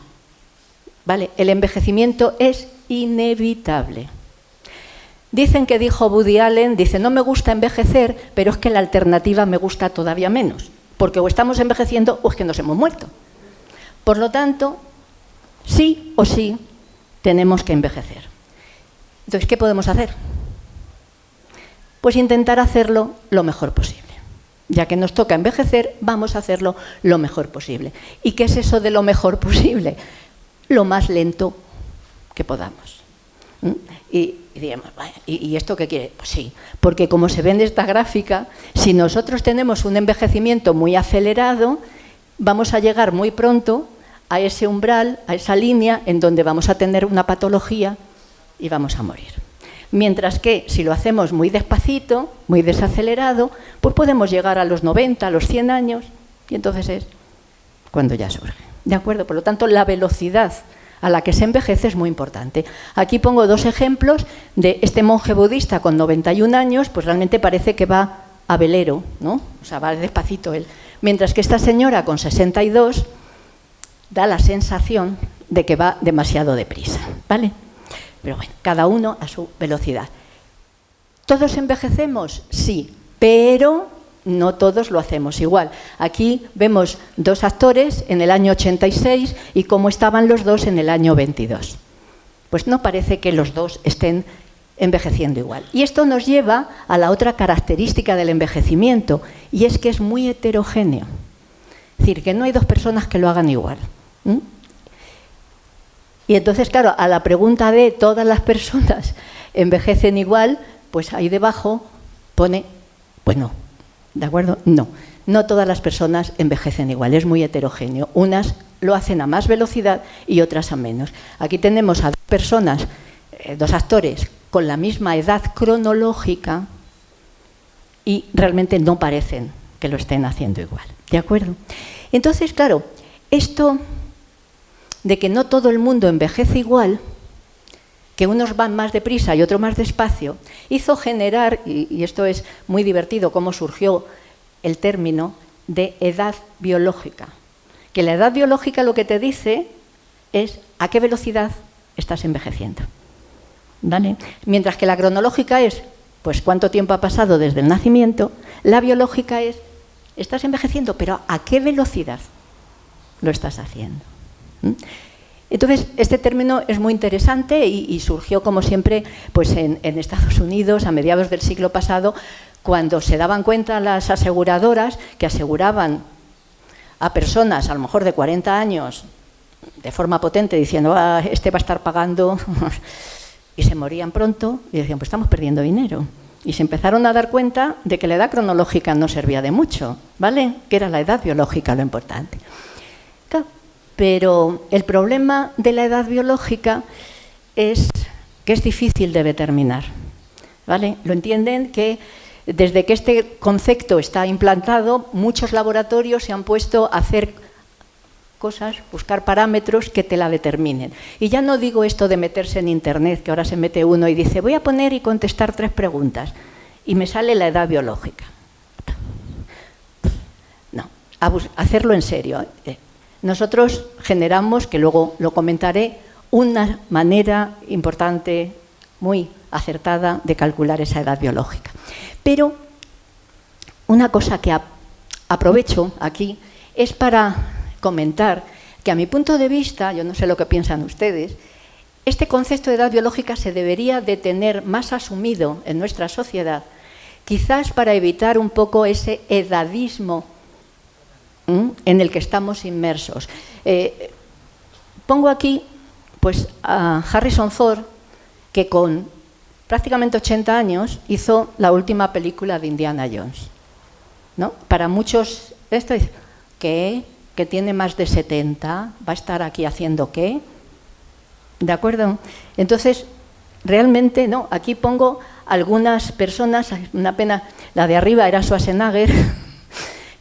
¿Vale? El envejecimiento es inevitable. Dicen que dijo Woody Allen, dice, no me gusta envejecer, pero es que la alternativa me gusta todavía menos, porque o estamos envejeciendo o es que nos hemos muerto. Por lo tanto, sí o sí tenemos que envejecer. Entonces, ¿qué podemos hacer? Pues intentar hacerlo lo mejor posible. Ya que nos toca envejecer, vamos a hacerlo lo mejor posible. ¿Y qué es eso de lo mejor posible? Lo más lento que podamos. Y digamos, ¿y esto qué quiere? Pues sí, porque como se ve en esta gráfica, si nosotros tenemos un envejecimiento muy acelerado, vamos a llegar muy pronto a ese umbral, a esa línea en donde vamos a tener una patología y vamos a morir. Mientras que si lo hacemos muy despacito, muy desacelerado, pues podemos llegar a los 90, a los 100 años, y entonces es cuando ya surge. ¿De acuerdo? Por lo tanto, la velocidad a la que se envejece es muy importante. Aquí pongo dos ejemplos de este monje budista con 91 años, pues realmente parece que va a velero, ¿no? O sea, va despacito él. Mientras que esta señora con 62 da la sensación de que va demasiado deprisa, ¿vale? Pero bueno, cada uno a su velocidad. ¿Todos envejecemos? Sí, pero no todos lo hacemos igual. Aquí vemos dos actores en el año 86 y cómo estaban los dos en el año 22. Pues no parece que los dos estén envejeciendo igual. Y esto nos lleva a la otra característica del envejecimiento, y es que es muy heterogéneo. Es decir, que no hay dos personas que lo hagan igual. Y entonces, claro, a la pregunta de ¿todas las personas envejecen igual? Pues ahí debajo pone, pues no, ¿de acuerdo? No, no todas las personas envejecen igual, es muy heterogéneo. Unas lo hacen a más velocidad y otras a menos. Aquí tenemos a dos personas, dos actores, con la misma edad cronológica y realmente no parecen que lo estén haciendo igual, ¿de acuerdo? Entonces, claro, esto de que no todo el mundo envejece igual, que unos van más deprisa y otros más despacio, hizo generar, y esto es muy divertido, cómo surgió el término de edad biológica. Que la edad biológica lo que te dice es a qué velocidad estás envejeciendo, ¿vale? Mientras que la cronológica es, pues, cuánto tiempo ha pasado desde el nacimiento, la biológica es, estás envejeciendo, pero ¿a qué velocidad lo estás haciendo? Entonces, este término es muy interesante y surgió, como siempre, pues en Estados Unidos a mediados del siglo pasado, cuando se daban cuenta las aseguradoras que aseguraban a personas, a lo mejor de 40 años, de forma potente, diciendo, este va a estar pagando, y se morían pronto, y decían, pues estamos perdiendo dinero. Y se empezaron a dar cuenta de que la edad cronológica no servía de mucho, ¿vale? Que era la edad biológica lo importante. Pero el problema de la edad biológica es que es difícil de determinar, ¿vale? Lo entienden que desde que este concepto está implantado, muchos laboratorios se han puesto a hacer cosas, buscar parámetros que te la determinen. Y ya no digo esto de meterse en Internet, que ahora se mete uno y dice, voy a poner y contestar 3 preguntas, y me sale la edad biológica. No, hacerlo en serio. Nosotros generamos, que luego lo comentaré, una manera importante, muy acertada, de calcular esa edad biológica. Pero una cosa que aprovecho aquí es para comentar que, a mi punto de vista, yo no sé lo que piensan ustedes, este concepto de edad biológica se debería de tener más asumido en nuestra sociedad, quizás para evitar un poco ese edadismo en el que estamos inmersos. Pongo aquí pues, a Harrison Ford, que con prácticamente 80 años hizo la última película de Indiana Jones, ¿no? Para muchos, esto es, ¿qué? Que tiene más de 70, ¿va a estar aquí haciendo qué? ¿De acuerdo? Entonces, realmente, no, aquí pongo algunas personas, una pena, la de arriba era Schwarzenegger,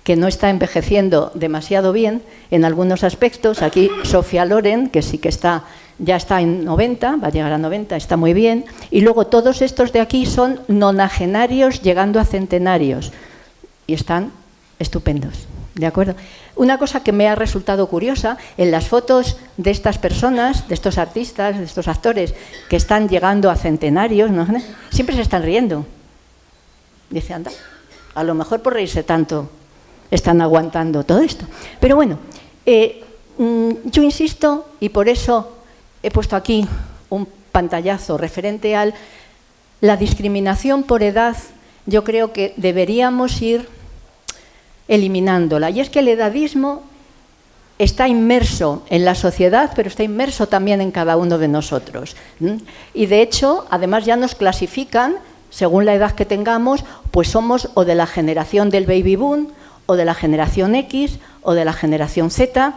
que no está envejeciendo demasiado bien en algunos aspectos. Aquí Sofía Loren, que sí que ya está en 90, va a llegar a 90, está muy bien. Y luego todos estos de aquí son nonagenarios llegando a centenarios y están estupendos, ¿de acuerdo? Una cosa que me ha resultado curiosa, en las fotos de estas personas, de estos artistas, de estos actores que están llegando a centenarios, ¿no? Siempre se están riendo. Dice, anda, a lo mejor por reírse tanto están aguantando todo esto. Pero bueno, Yo insisto, y por eso he puesto aquí un pantallazo referente a la discriminación por edad. Yo creo que deberíamos ir eliminándola. Y es que el edadismo está inmerso en la sociedad, pero está inmerso también en cada uno de nosotros. Y de hecho, además ya nos clasifican, según la edad que tengamos, pues somos o de la generación del baby boom, o de la generación X, o de la generación Z,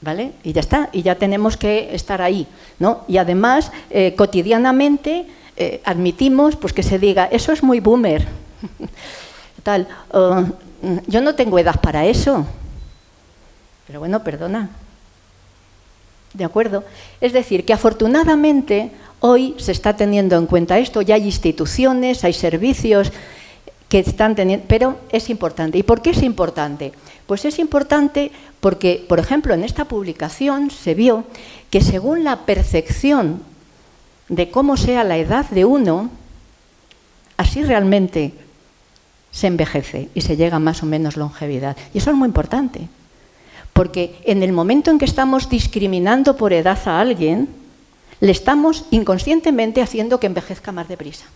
¿vale? Y ya está, y ya tenemos que estar ahí, ¿no? Y además, cotidianamente admitimos pues, que se diga, eso es muy boomer, tal, yo no tengo edad para eso. Pero bueno, perdona. ¿De acuerdo? Es decir, que afortunadamente hoy se está teniendo en cuenta esto, ya hay instituciones, hay servicios que están teniendo, pero es importante. ¿Y por qué es importante? Pues es importante porque, por ejemplo, en esta publicación se vio que según la percepción de cómo sea la edad de uno, así realmente se envejece y se llega a más o menos longevidad. Y eso es muy importante. Porque en el momento en que estamos discriminando por edad a alguien, le estamos inconscientemente haciendo que envejezca más deprisa.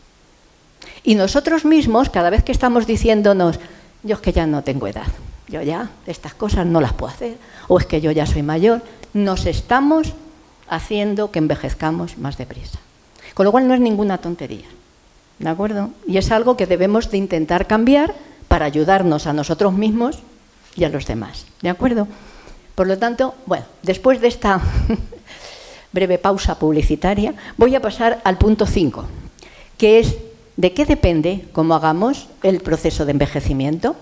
Y nosotros mismos, cada vez que estamos diciéndonos, yo es que ya no tengo edad, yo ya estas cosas no las puedo hacer, o es que yo ya soy mayor, nos estamos haciendo que envejezcamos más deprisa. Con lo cual no es ninguna tontería, ¿de acuerdo? Y es algo que debemos de intentar cambiar para ayudarnos a nosotros mismos y a los demás, ¿de acuerdo? Por lo tanto, bueno, después de esta breve pausa publicitaria, voy a pasar al punto 5, que es ¿de qué depende cómo hagamos el proceso de envejecimiento?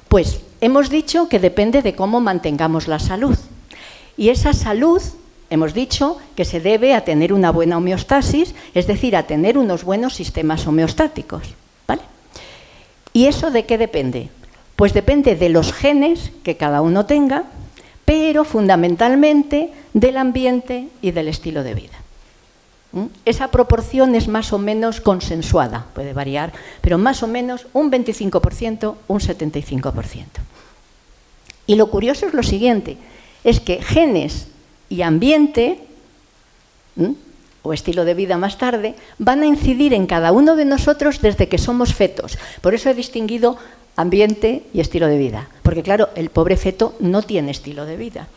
Pues hemos dicho que depende de cómo mantengamos la salud. Y esa salud, hemos dicho, que se debe a tener una buena homeostasis, es decir, a tener unos buenos sistemas homeostáticos, ¿vale? ¿Y eso de qué depende? Pues depende de los genes que cada uno tenga, pero fundamentalmente del ambiente y del estilo de vida. Esa proporción es más o menos consensuada, puede variar, pero más o menos un 25%, un 75%. Y lo curioso es lo siguiente, es que genes y ambiente, o estilo de vida más tarde, van a incidir en cada uno de nosotros desde que somos fetos. Por eso he distinguido ambiente y estilo de vida. Porque claro, el pobre feto no tiene estilo de vida.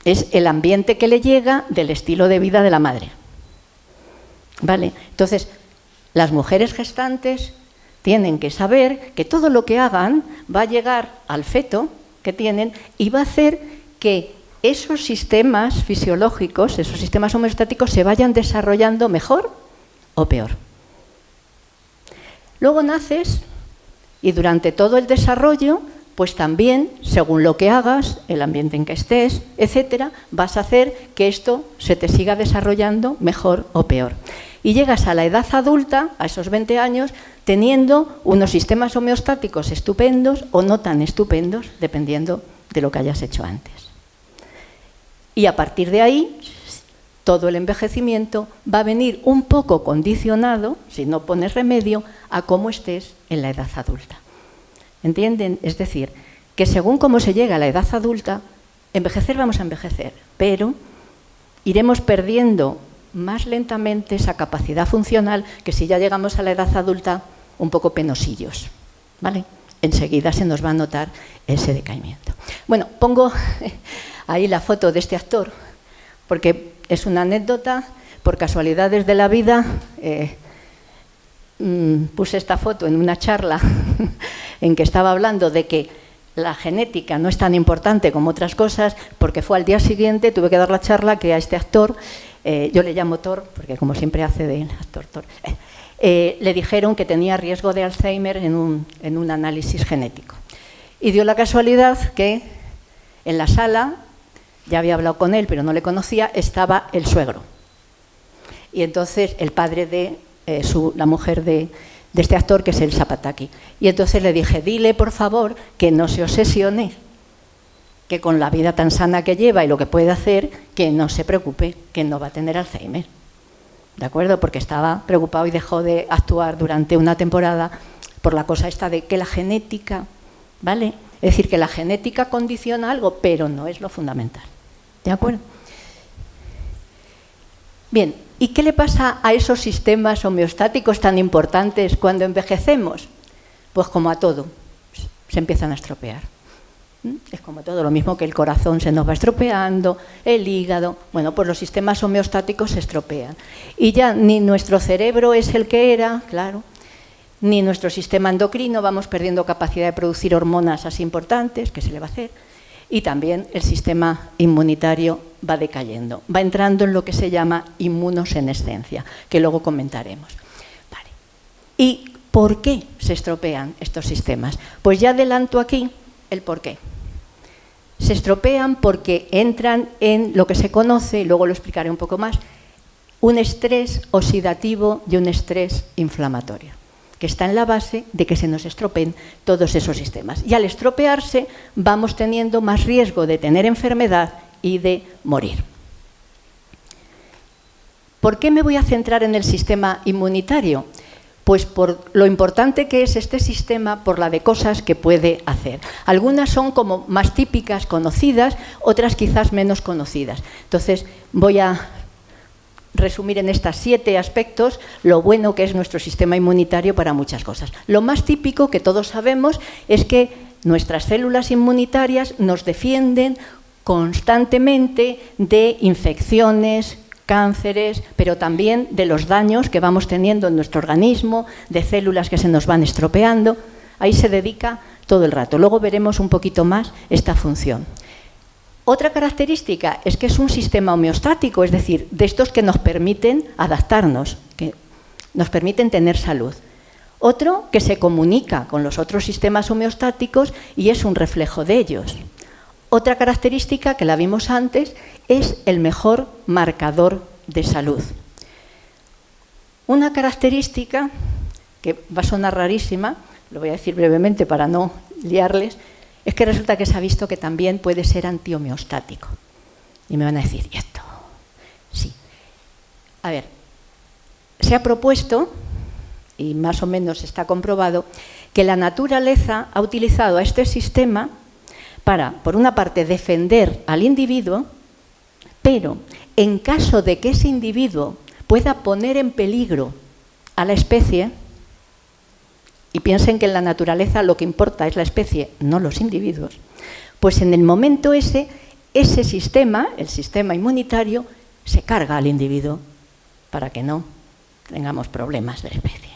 Es el ambiente que le llega del estilo de vida de la madre. ¿Vale? Entonces, las mujeres gestantes tienen que saber que todo lo que hagan va a llegar al feto que tienen y va a hacer que esos sistemas fisiológicos, esos sistemas homeostáticos se vayan desarrollando mejor o peor. Luego naces y durante todo el desarrollo, pues también, según lo que hagas, el ambiente en que estés, etcétera, vas a hacer que esto se te siga desarrollando mejor o peor. Y llegas a la edad adulta, a esos 20 años, teniendo unos sistemas homeostáticos estupendos o no tan estupendos, dependiendo de lo que hayas hecho antes. Y a partir de ahí, todo el envejecimiento va a venir un poco condicionado, si no pones remedio, a cómo estés en la edad adulta. ¿Entienden? Es decir, que según cómo se llega a la edad adulta, envejecer vamos a envejecer, pero iremos perdiendo más lentamente esa capacidad funcional que si ya llegamos a la edad adulta un poco penosillos, ¿vale? Enseguida se nos va a notar ese decaimiento. Bueno, pongo ahí la foto de este actor, porque es una anécdota, por casualidades de la vida, puse esta foto en una charla en que estaba hablando de que la genética no es tan importante como otras cosas, porque fue al día siguiente, tuve que dar la charla que a este actor, yo le llamo Thor, porque como siempre hace de actor Thor, le dijeron que tenía riesgo de Alzheimer en un análisis genético. Y dio la casualidad que en la sala, ya había hablado con él, pero no le conocía, estaba el suegro. Y entonces el padre de la mujer de este actor, que es el Zapataki. Y entonces le dije, dile por favor que no se obsesione, que con la vida tan sana que lleva y lo que puede hacer, que no se preocupe, que no va a tener Alzheimer. ¿De acuerdo? Porque estaba preocupado y dejó de actuar durante una temporada por la cosa esta de que la genética, ¿vale?, Es decir, que la genética condiciona algo, pero no es lo fundamental. ¿De acuerdo? Bien, ¿y qué le pasa a esos sistemas homeostáticos tan importantes cuando envejecemos? Pues como a todo, se empiezan a estropear. Es como todo, lo mismo que el corazón se nos va estropeando, el hígado. Bueno, pues los sistemas homeostáticos se estropean. Y ya ni nuestro cerebro es el que era, claro, ni nuestro sistema endocrino, vamos perdiendo capacidad de producir hormonas así importantes, ¿qué se le va a hacer? Y también el sistema inmunitario va decayendo, va entrando en lo que se llama inmunosenescencia, que luego comentaremos. Vale. ¿Y por qué se estropean estos sistemas? Pues ya adelanto aquí el por qué. Se estropean porque entran en lo que se conoce, y luego lo explicaré un poco más, un estrés oxidativo y un estrés inflamatorio, que está en la base de que se nos estropeen todos esos sistemas. Y al estropearse vamos teniendo más riesgo de tener enfermedad y de morir. ¿Por qué me voy a centrar en el sistema inmunitario? Pues por lo importante que es este sistema, por la de cosas que puede hacer. Algunas son como más típicas, conocidas, otras quizás menos conocidas. Entonces voy a resumir en estos 7 aspectos lo bueno que es nuestro sistema inmunitario para muchas cosas. Lo más típico que todos sabemos es que nuestras células inmunitarias nos defienden constantemente de infecciones, cánceres, pero también de los daños que vamos teniendo en nuestro organismo, de células que se nos van estropeando. Ahí se dedica todo el rato. Luego veremos un poquito más esta función. Otra característica es que es un sistema homeostático, es decir, de estos que nos permiten adaptarnos, que nos permiten tener salud. Otro que se comunica con los otros sistemas homeostáticos y es un reflejo de ellos. Otra característica que la vimos antes es el mejor marcador de salud. Una característica que va a sonar rarísima, lo voy a decir brevemente para no liarles, es que resulta que se ha visto que también puede ser antihomeostático. Y me van a decir, ¿y esto? Sí. A ver, se ha propuesto, y más o menos está comprobado, que la naturaleza ha utilizado a este sistema para, por una parte, defender al individuo, pero en caso de que ese individuo pueda poner en peligro a la especie, y piensen que en la naturaleza lo que importa es la especie, no los individuos, pues en el momento ese sistema, el sistema inmunitario, se carga al individuo para que no tengamos problemas de la especie.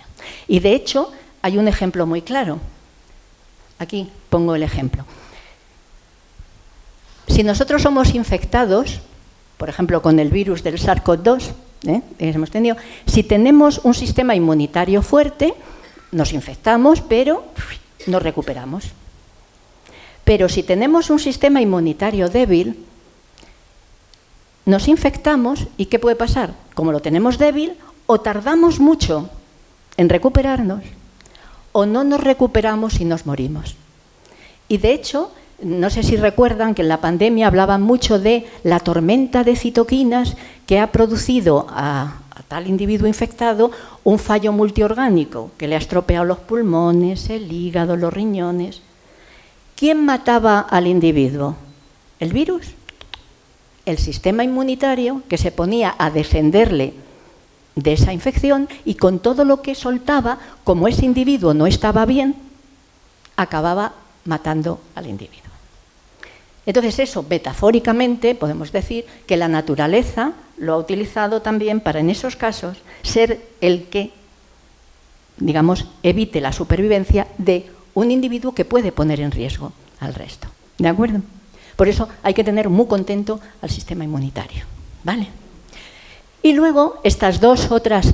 Y de hecho, hay un ejemplo muy claro. Aquí pongo el ejemplo. Si nosotros somos infectados, por ejemplo, con el virus del SARS-CoV-2, hemos tenido, si tenemos un sistema inmunitario fuerte, nos infectamos, pero nos recuperamos. Pero si tenemos un sistema inmunitario débil, nos infectamos y ¿qué puede pasar? Como lo tenemos débil, o tardamos mucho en recuperarnos, o no nos recuperamos y nos morimos. Y de hecho, no sé si recuerdan que en la pandemia hablaban mucho de la tormenta de citoquinas que ha producido a tal individuo infectado un fallo multiorgánico que le ha estropeado los pulmones, el hígado, los riñones. ¿Quién mataba al individuo? ¿El virus? El sistema inmunitario que se ponía a defenderle de esa infección y con todo lo que soltaba, como ese individuo no estaba bien, acababa matando al individuo. Entonces eso, metafóricamente, podemos decir que la naturaleza lo ha utilizado también para, en esos casos, ser el que, digamos, evite la supervivencia de un individuo que puede poner en riesgo al resto. ¿De acuerdo? Por eso hay que tener muy contento al sistema inmunitario. ¿Vale? Y luego, estas dos otras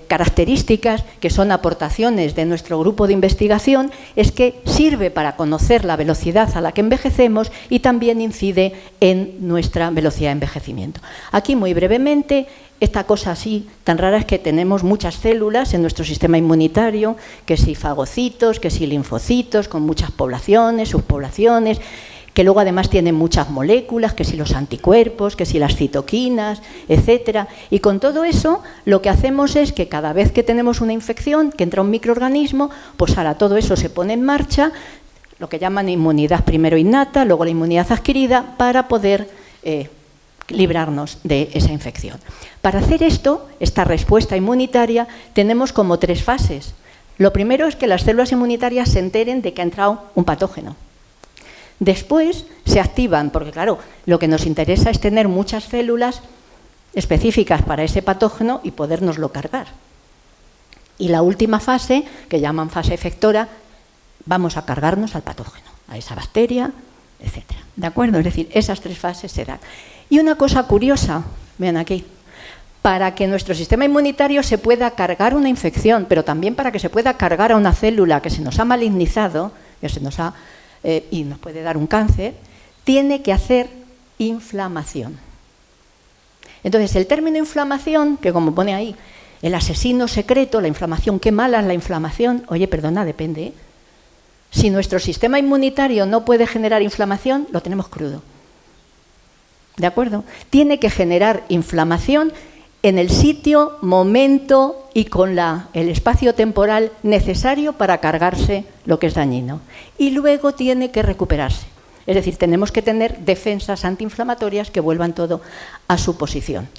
características que son aportaciones de nuestro grupo de investigación es que sirve para conocer la velocidad a la que envejecemos y también incide en nuestra velocidad de envejecimiento. Aquí muy brevemente, esta cosa así tan rara es que tenemos muchas células en nuestro sistema inmunitario, que si fagocitos, que si linfocitos, con muchas poblaciones, subpoblaciones, que luego además tienen muchas moléculas, que si los anticuerpos, que si las citoquinas, etcétera. Y con todo eso, lo que hacemos es que cada vez que tenemos una infección, que entra un microorganismo, pues ahora todo eso se pone en marcha, lo que llaman inmunidad primero innata, luego la inmunidad adquirida, para poder librarnos de esa infección. Para hacer esto, esta respuesta inmunitaria, tenemos como 3 fases. Lo primero es que las células inmunitarias se enteren de que ha entrado un patógeno. Después se activan, porque claro, lo que nos interesa es tener muchas células específicas para ese patógeno y podérnoslo cargar. Y la última fase, que llaman fase efectora, vamos a cargarnos al patógeno, a esa bacteria, etc. ¿De acuerdo? Es decir, esas 3 fases se dan. Y una cosa curiosa, vean aquí, para que nuestro sistema inmunitario se pueda cargar una infección, pero también para que se pueda cargar a una célula que se nos ha malignizado, que se nos ha, y nos puede dar un cáncer, tiene que hacer inflamación. Entonces, el término inflamación, que como pone ahí, el asesino secreto, la inflamación, qué mala es la inflamación, oye, perdona, depende. Si nuestro sistema inmunitario no puede generar inflamación, lo tenemos crudo. ¿De acuerdo? Tiene que generar inflamación en el sitio, momento y con el espacio temporal necesario para cargarse lo que es dañino. Y luego tiene que recuperarse. Es decir, tenemos que tener defensas antiinflamatorias que vuelvan todo a su posición.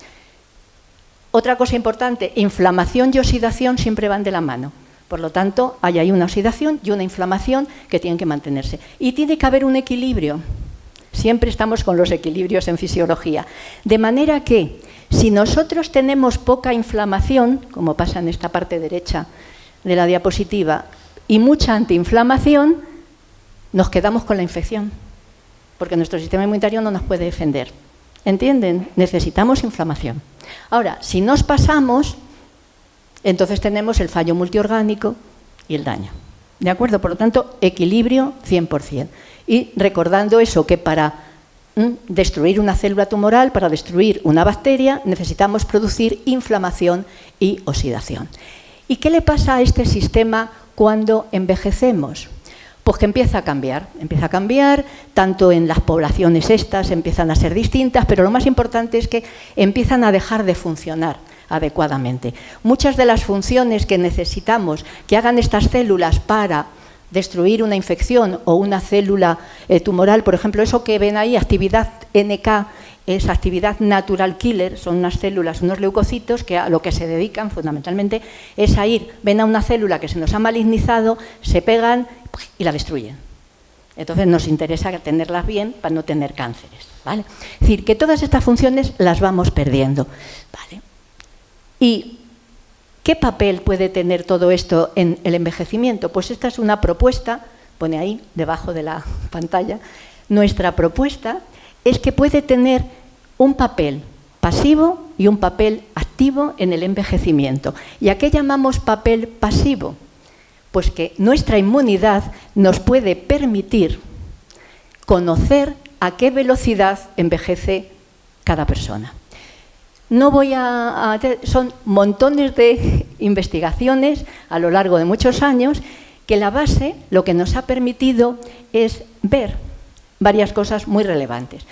Otra cosa importante, inflamación y oxidación siempre van de la mano. Por lo tanto, hay ahí una oxidación y una inflamación que tienen que mantenerse. Y tiene que haber un equilibrio. Siempre estamos con los equilibrios en fisiología. De manera que, si nosotros tenemos poca inflamación, como pasa en esta parte derecha de la diapositiva, y mucha antiinflamación, nos quedamos con la infección, porque nuestro sistema inmunitario no nos puede defender. ¿Entienden? Necesitamos inflamación. Ahora, si nos pasamos, entonces tenemos el fallo multiorgánico y el daño. ¿De acuerdo? Por lo tanto, equilibrio 100%. Y recordando eso, que para destruir una célula tumoral, para destruir una bacteria, necesitamos producir inflamación y oxidación. ¿Y qué le pasa a este sistema cuando envejecemos? Pues que empieza a cambiar, tanto en las poblaciones estas empiezan a ser distintas, pero lo más importante es que empiezan a dejar de funcionar adecuadamente. Muchas de las funciones que necesitamos que hagan estas células para destruir una infección o una célula tumoral, por ejemplo, eso que ven ahí, actividad NK, es actividad natural killer, son unas células, unos leucocitos que a lo que se dedican fundamentalmente es a ir, ven a una célula que se nos ha malignizado, se pegan y la destruyen. Entonces nos interesa tenerlas bien para no tener cánceres, ¿vale? Es decir, que todas estas funciones las vamos perdiendo, ¿vale? ¿Y qué papel puede tener todo esto en el envejecimiento? Pues esta es una propuesta, pone ahí debajo de la pantalla, nuestra propuesta es que puede tener un papel pasivo y un papel activo en el envejecimiento. ¿Y a qué llamamos papel pasivo? Pues que nuestra inmunidad nos puede permitir conocer a qué velocidad envejece cada persona. No voy son montones de investigaciones a lo largo de muchos años que la base lo que nos ha permitido es ver varias cosas muy relevantes.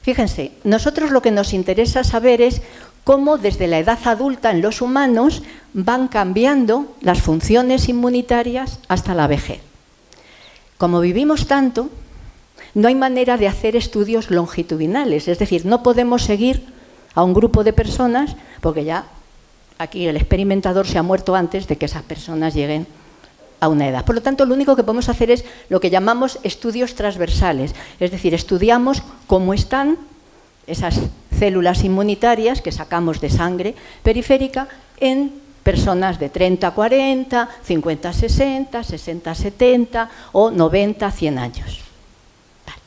Fíjense, nosotros lo que nos interesa saber es cómo desde la edad adulta en los humanos van cambiando las funciones inmunitarias hasta la vejez. Como vivimos tanto, no hay manera de hacer estudios longitudinales, es decir, no podemos seguir a un grupo de personas, porque ya aquí el experimentador se ha muerto antes de que esas personas lleguen a una edad. Por lo tanto, lo único que podemos hacer es lo que llamamos estudios transversales, es decir, estudiamos cómo están esas células inmunitarias que sacamos de sangre periférica en personas de 30 a 40, 50 a 60, 60 a 70 o 90 a 100 años. Vale.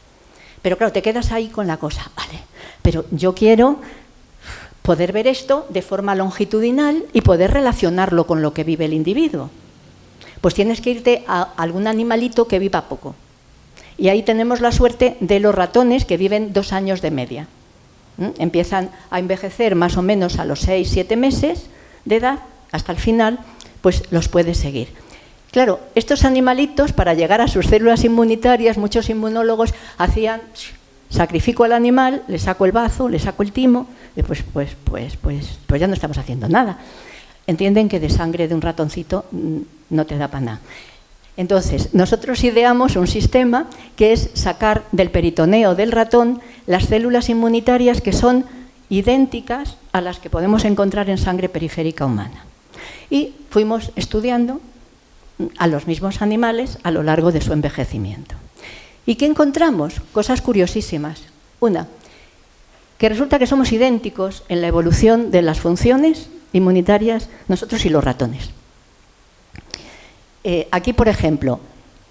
Pero claro, te quedas ahí con la cosa, vale, pero yo quiero poder ver esto de forma longitudinal y poder relacionarlo con lo que vive el individuo. Pues tienes que irte a algún animalito que viva poco. Y ahí tenemos la suerte de los ratones que viven 2 años de media. Empiezan a envejecer más o menos a los 6-7 meses de edad, hasta el final, pues los puedes seguir. Claro, estos animalitos, para llegar a sus células inmunitarias, muchos inmunólogos hacían, sacrifico al animal, le saco el bazo, le saco el timo, y pues ya no estamos haciendo nada. Entienden que de sangre de un ratoncito no te da para nada. Entonces, nosotros ideamos un sistema que es sacar del peritoneo del ratón las células inmunitarias que son idénticas a las que podemos encontrar en sangre periférica humana. Y fuimos estudiando a los mismos animales a lo largo de su envejecimiento. ¿Y qué encontramos? Cosas curiosísimas. Una, que resulta que somos idénticos en la evolución de las funciones inmunitarias nosotros y los ratones. Aquí, por ejemplo,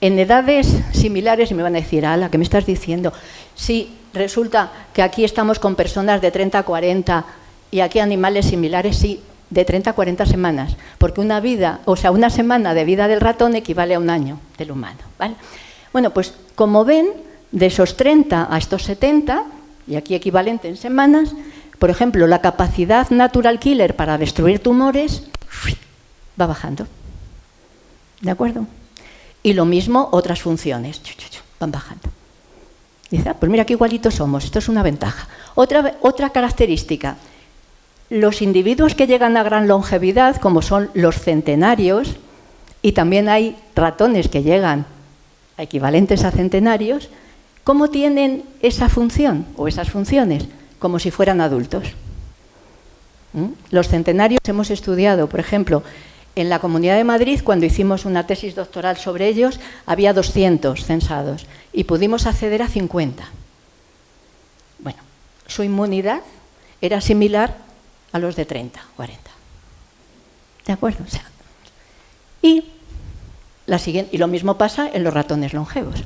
en edades similares, y me van a decir, ala, ¿qué me estás diciendo? Sí, resulta que aquí estamos con personas de 30 a 40 y aquí animales similares, sí, de 30 a 40 semanas, porque una semana de vida del ratón equivale a un año del humano, ¿vale? Bueno, pues como ven, de esos 30 a estos 70, y aquí equivalente en semanas, por ejemplo, la capacidad natural killer para destruir tumores va bajando. ¿De acuerdo? Y lo mismo otras funciones, van bajando. Dice, pues mira qué igualitos somos, esto es una ventaja. Otra característica, los individuos que llegan a gran longevidad, como son los centenarios, y también hay ratones que llegan a equivalentes a centenarios, ¿cómo tienen esa función o esas funciones? Como si fueran adultos. Los centenarios hemos estudiado, por ejemplo, en la Comunidad de Madrid, cuando hicimos una tesis doctoral sobre ellos, había 200 censados y pudimos acceder a 50. Bueno, su inmunidad era similar a los de 30, 40. ¿De acuerdo? O sea, y lo mismo pasa en los ratones longevos.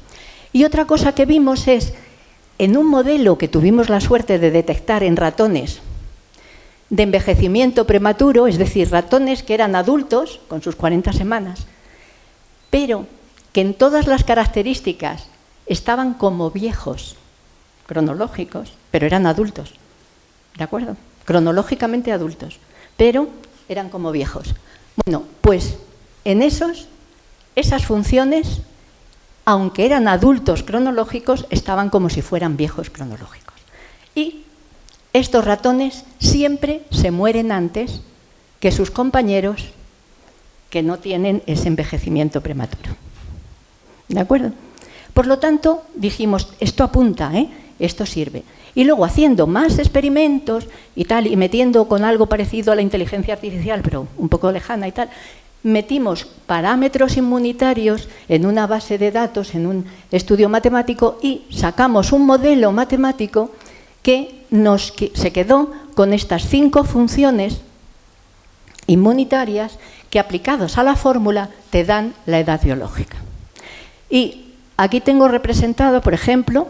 Y otra cosa que vimos es, en un modelo que tuvimos la suerte de detectar en ratones de envejecimiento prematuro, es decir, ratones que eran adultos con sus 40 semanas, pero que en todas las características estaban como viejos cronológicos, pero eran adultos, ¿de acuerdo? Cronológicamente adultos, pero eran como viejos. Bueno, pues en esas funciones, aunque eran adultos cronológicos, estaban como si fueran viejos cronológicos. Y estos ratones siempre se mueren antes que sus compañeros que no tienen ese envejecimiento prematuro. ¿De acuerdo? Por lo tanto, dijimos, esto apunta, esto sirve. Y luego haciendo más experimentos y tal, y metiendo con algo parecido a la inteligencia artificial, pero un poco lejana y tal, metimos parámetros inmunitarios en una base de datos, en un estudio matemático, y sacamos un modelo matemático que se quedó con estas 5 funciones inmunitarias que, aplicados a la fórmula, te dan la edad biológica. Y aquí tengo representado, por ejemplo,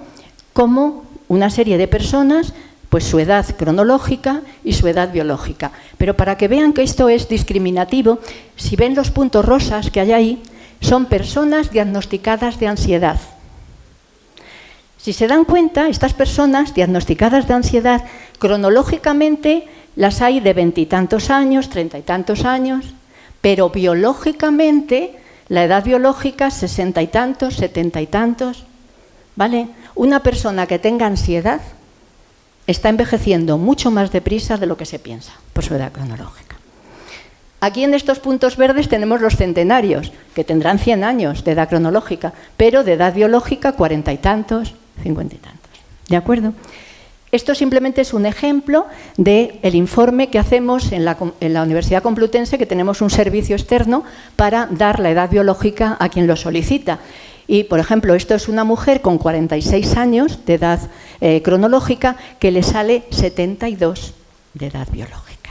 como una serie de personas, pues su edad cronológica y su edad biológica. Pero para que vean que esto es discriminativo, si ven los puntos rosas que hay ahí, son personas diagnosticadas de ansiedad. Si se dan cuenta, estas personas diagnosticadas de ansiedad, cronológicamente las hay de 20 y tantos años, 30 y tantos años, pero biológicamente, la edad biológica, 60 y tantos, 70 y tantos, ¿vale? Una persona que tenga ansiedad está envejeciendo mucho más deprisa de lo que se piensa por su edad cronológica. Aquí en estos puntos verdes tenemos los centenarios, que tendrán 100 años de edad cronológica, pero de edad biológica 40 y tantos, 50 y tantos. ¿De acuerdo? Esto simplemente es un ejemplo del informe que hacemos en la Universidad Complutense, que tenemos un servicio externo para dar la edad biológica a quien lo solicita. Y, por ejemplo, esto es una mujer con 46 años de edad cronológica que le sale 72 de edad biológica.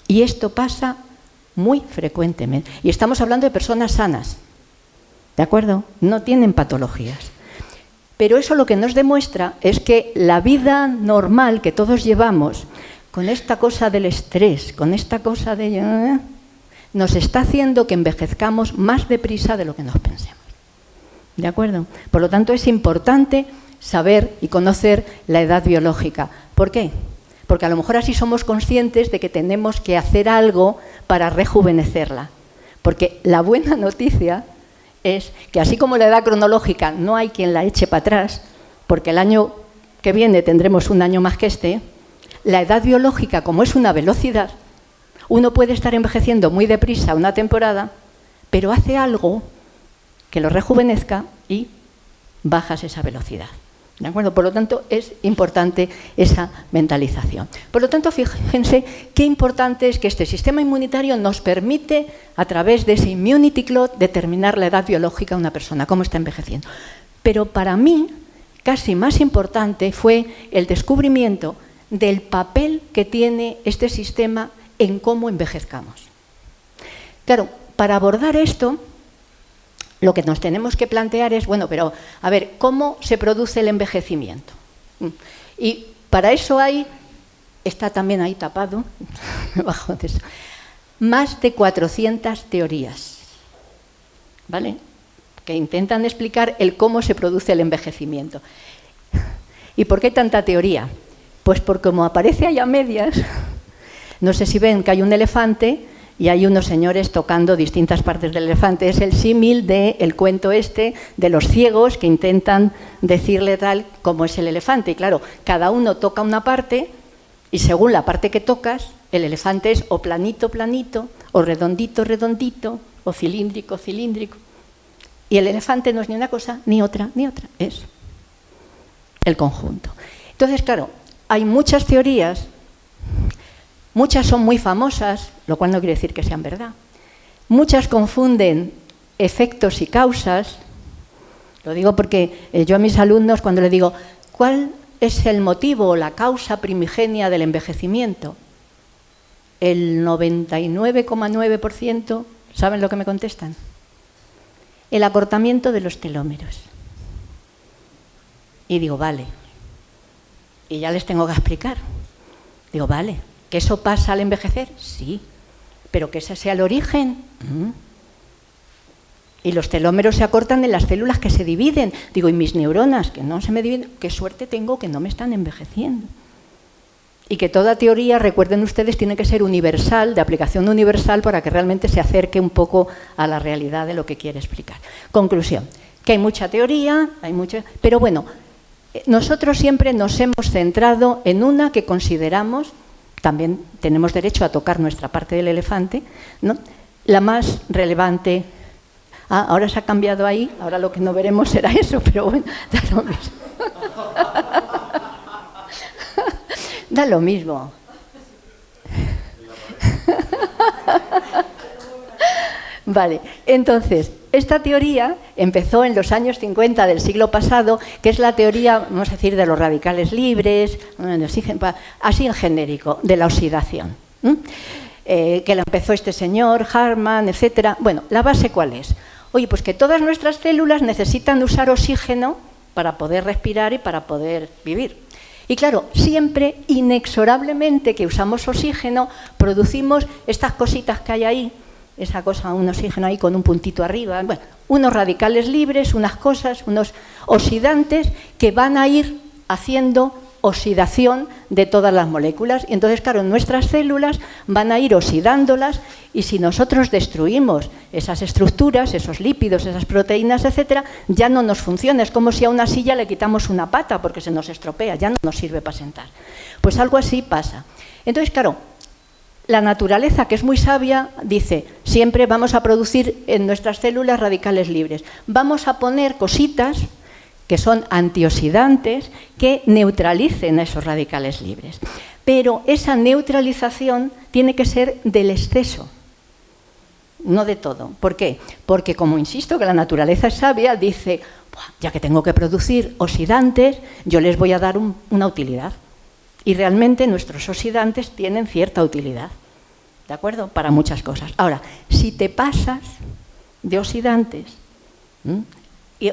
Y esto pasa muy frecuentemente. Y estamos hablando de personas sanas, ¿de acuerdo? No tienen patologías. Pero eso lo que nos demuestra es que la vida normal que todos llevamos, con esta cosa del estrés, con esta cosa de... nos está haciendo que envejezcamos más deprisa de lo que nos pensemos. ¿De acuerdo? Por lo tanto, es importante saber y conocer la edad biológica. ¿Por qué? Porque a lo mejor así somos conscientes de que tenemos que hacer algo para rejuvenecerla. Porque la buena noticia es que así como la edad cronológica no hay quien la eche para atrás, porque el año que viene tendremos un año más que este, la edad biológica, como es una velocidad, uno puede estar envejeciendo muy deprisa una temporada, pero hace algo que lo rejuvenezca y bajas esa velocidad. ¿De acuerdo? Por lo tanto, es importante esa mentalización. Por lo tanto, fíjense qué importante es que este sistema inmunitario nos permite, a través de ese immunity clock, determinar la edad biológica de una persona, cómo está envejeciendo. Pero para mí, casi más importante fue el descubrimiento del papel que tiene este sistema en cómo envejezcamos. Claro, para abordar esto, lo que nos tenemos que plantear es, bueno, pero a ver, ¿cómo se produce el envejecimiento? Y para eso está también ahí tapado, debajo de eso, más de 400 teorías, ¿vale?, que intentan explicar el cómo se produce el envejecimiento. ¿Y por qué tanta teoría? Pues porque como aparece ahí a medias, no sé si ven que hay un elefante y hay unos señores tocando distintas partes del elefante. Es el símil del cuento este de los ciegos que intentan decirle tal como es el elefante. Y claro, cada uno toca una parte y según la parte que tocas, el elefante es o planito, planito, o redondito, redondito, o cilíndrico, cilíndrico. Y el elefante no es ni una cosa, ni otra, es el conjunto. Entonces, claro, hay muchas teorías. Muchas son muy famosas, lo cual no quiere decir que sean verdad. Muchas confunden efectos y causas. Lo digo porque yo a mis alumnos, cuando les digo, ¿cuál es el motivo o la causa primigenia del envejecimiento? El 99,9%, ¿saben lo que me contestan? El acortamiento de los telómeros. Y digo, vale. Y ya les tengo que explicar. Digo, vale. ¿Que eso pasa al envejecer? Sí. ¿Pero que ese sea el origen? Y los telómeros se acortan en las células que se dividen. Digo, ¿y mis neuronas que no se me dividen? ¿Qué suerte tengo que no me están envejeciendo? Y que toda teoría, recuerden ustedes, tiene que ser universal, de aplicación universal, para que realmente se acerque un poco a la realidad de lo que quiere explicar. Conclusión, que hay mucha teoría, pero bueno, nosotros siempre nos hemos centrado en una que consideramos, también tenemos derecho a tocar nuestra parte del elefante, ¿no?, la más relevante. Ahora se ha cambiado ahí, ahora lo que no veremos será eso, pero bueno, da lo mismo. Da lo mismo. Vale, entonces, esta teoría empezó en los años 50 del siglo pasado, que es la teoría, vamos a decir, de los radicales libres, así en genérico, de la oxidación. Que la empezó este señor, Harman, etcétera. Bueno, ¿la base cuál es? Oye, pues que todas nuestras células necesitan usar oxígeno para poder respirar y para poder vivir. Y claro, siempre, inexorablemente que usamos oxígeno, producimos estas cositas que hay ahí, esa cosa, un oxígeno ahí con un puntito arriba, bueno, unos radicales libres, unas cosas, unos oxidantes que van a ir haciendo oxidación de todas las moléculas. Y entonces, claro, nuestras células van a ir oxidándolas y si nosotros destruimos esas estructuras, esos lípidos, esas proteínas, etcétera, ya no nos funciona. Es como si a una silla le quitamos una pata porque se nos estropea, ya no nos sirve para sentar. Pues algo así pasa. Entonces, claro, la naturaleza, que es muy sabia, dice, siempre vamos a producir en nuestras células radicales libres. Vamos a poner cositas que son antioxidantes, que neutralicen a esos radicales libres. Pero esa neutralización tiene que ser del exceso, no de todo. ¿Por qué? Porque, como insisto, que la naturaleza es sabia, dice, ya que tengo que producir oxidantes, yo les voy a dar una utilidad. Y realmente nuestros oxidantes tienen cierta utilidad, ¿de acuerdo? Para muchas cosas. Ahora, si te pasas de oxidantes,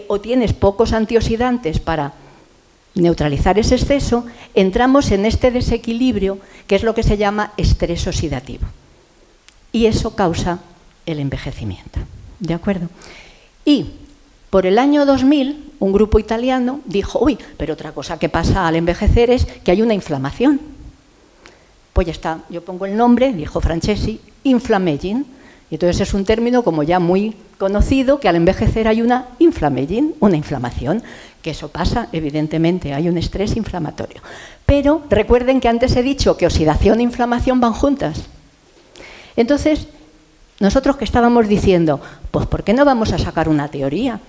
o tienes pocos antioxidantes para neutralizar ese exceso, entramos en este desequilibrio que es lo que se llama estrés oxidativo. Y eso causa el envejecimiento. ¿De acuerdo? Y por el año 2000, un grupo italiano dijo, uy, pero otra cosa que pasa al envejecer es que hay una inflamación. Pues ya está, yo pongo el nombre, dijo Franceschi, inflammaging. Y entonces es un término como ya muy conocido, que al envejecer hay una inflammaging, una inflamación, que eso pasa, evidentemente, hay un estrés inflamatorio. Pero recuerden que antes he dicho que oxidación e inflamación van juntas. Entonces, nosotros que estábamos diciendo, pues ¿por qué no vamos a sacar una teoría?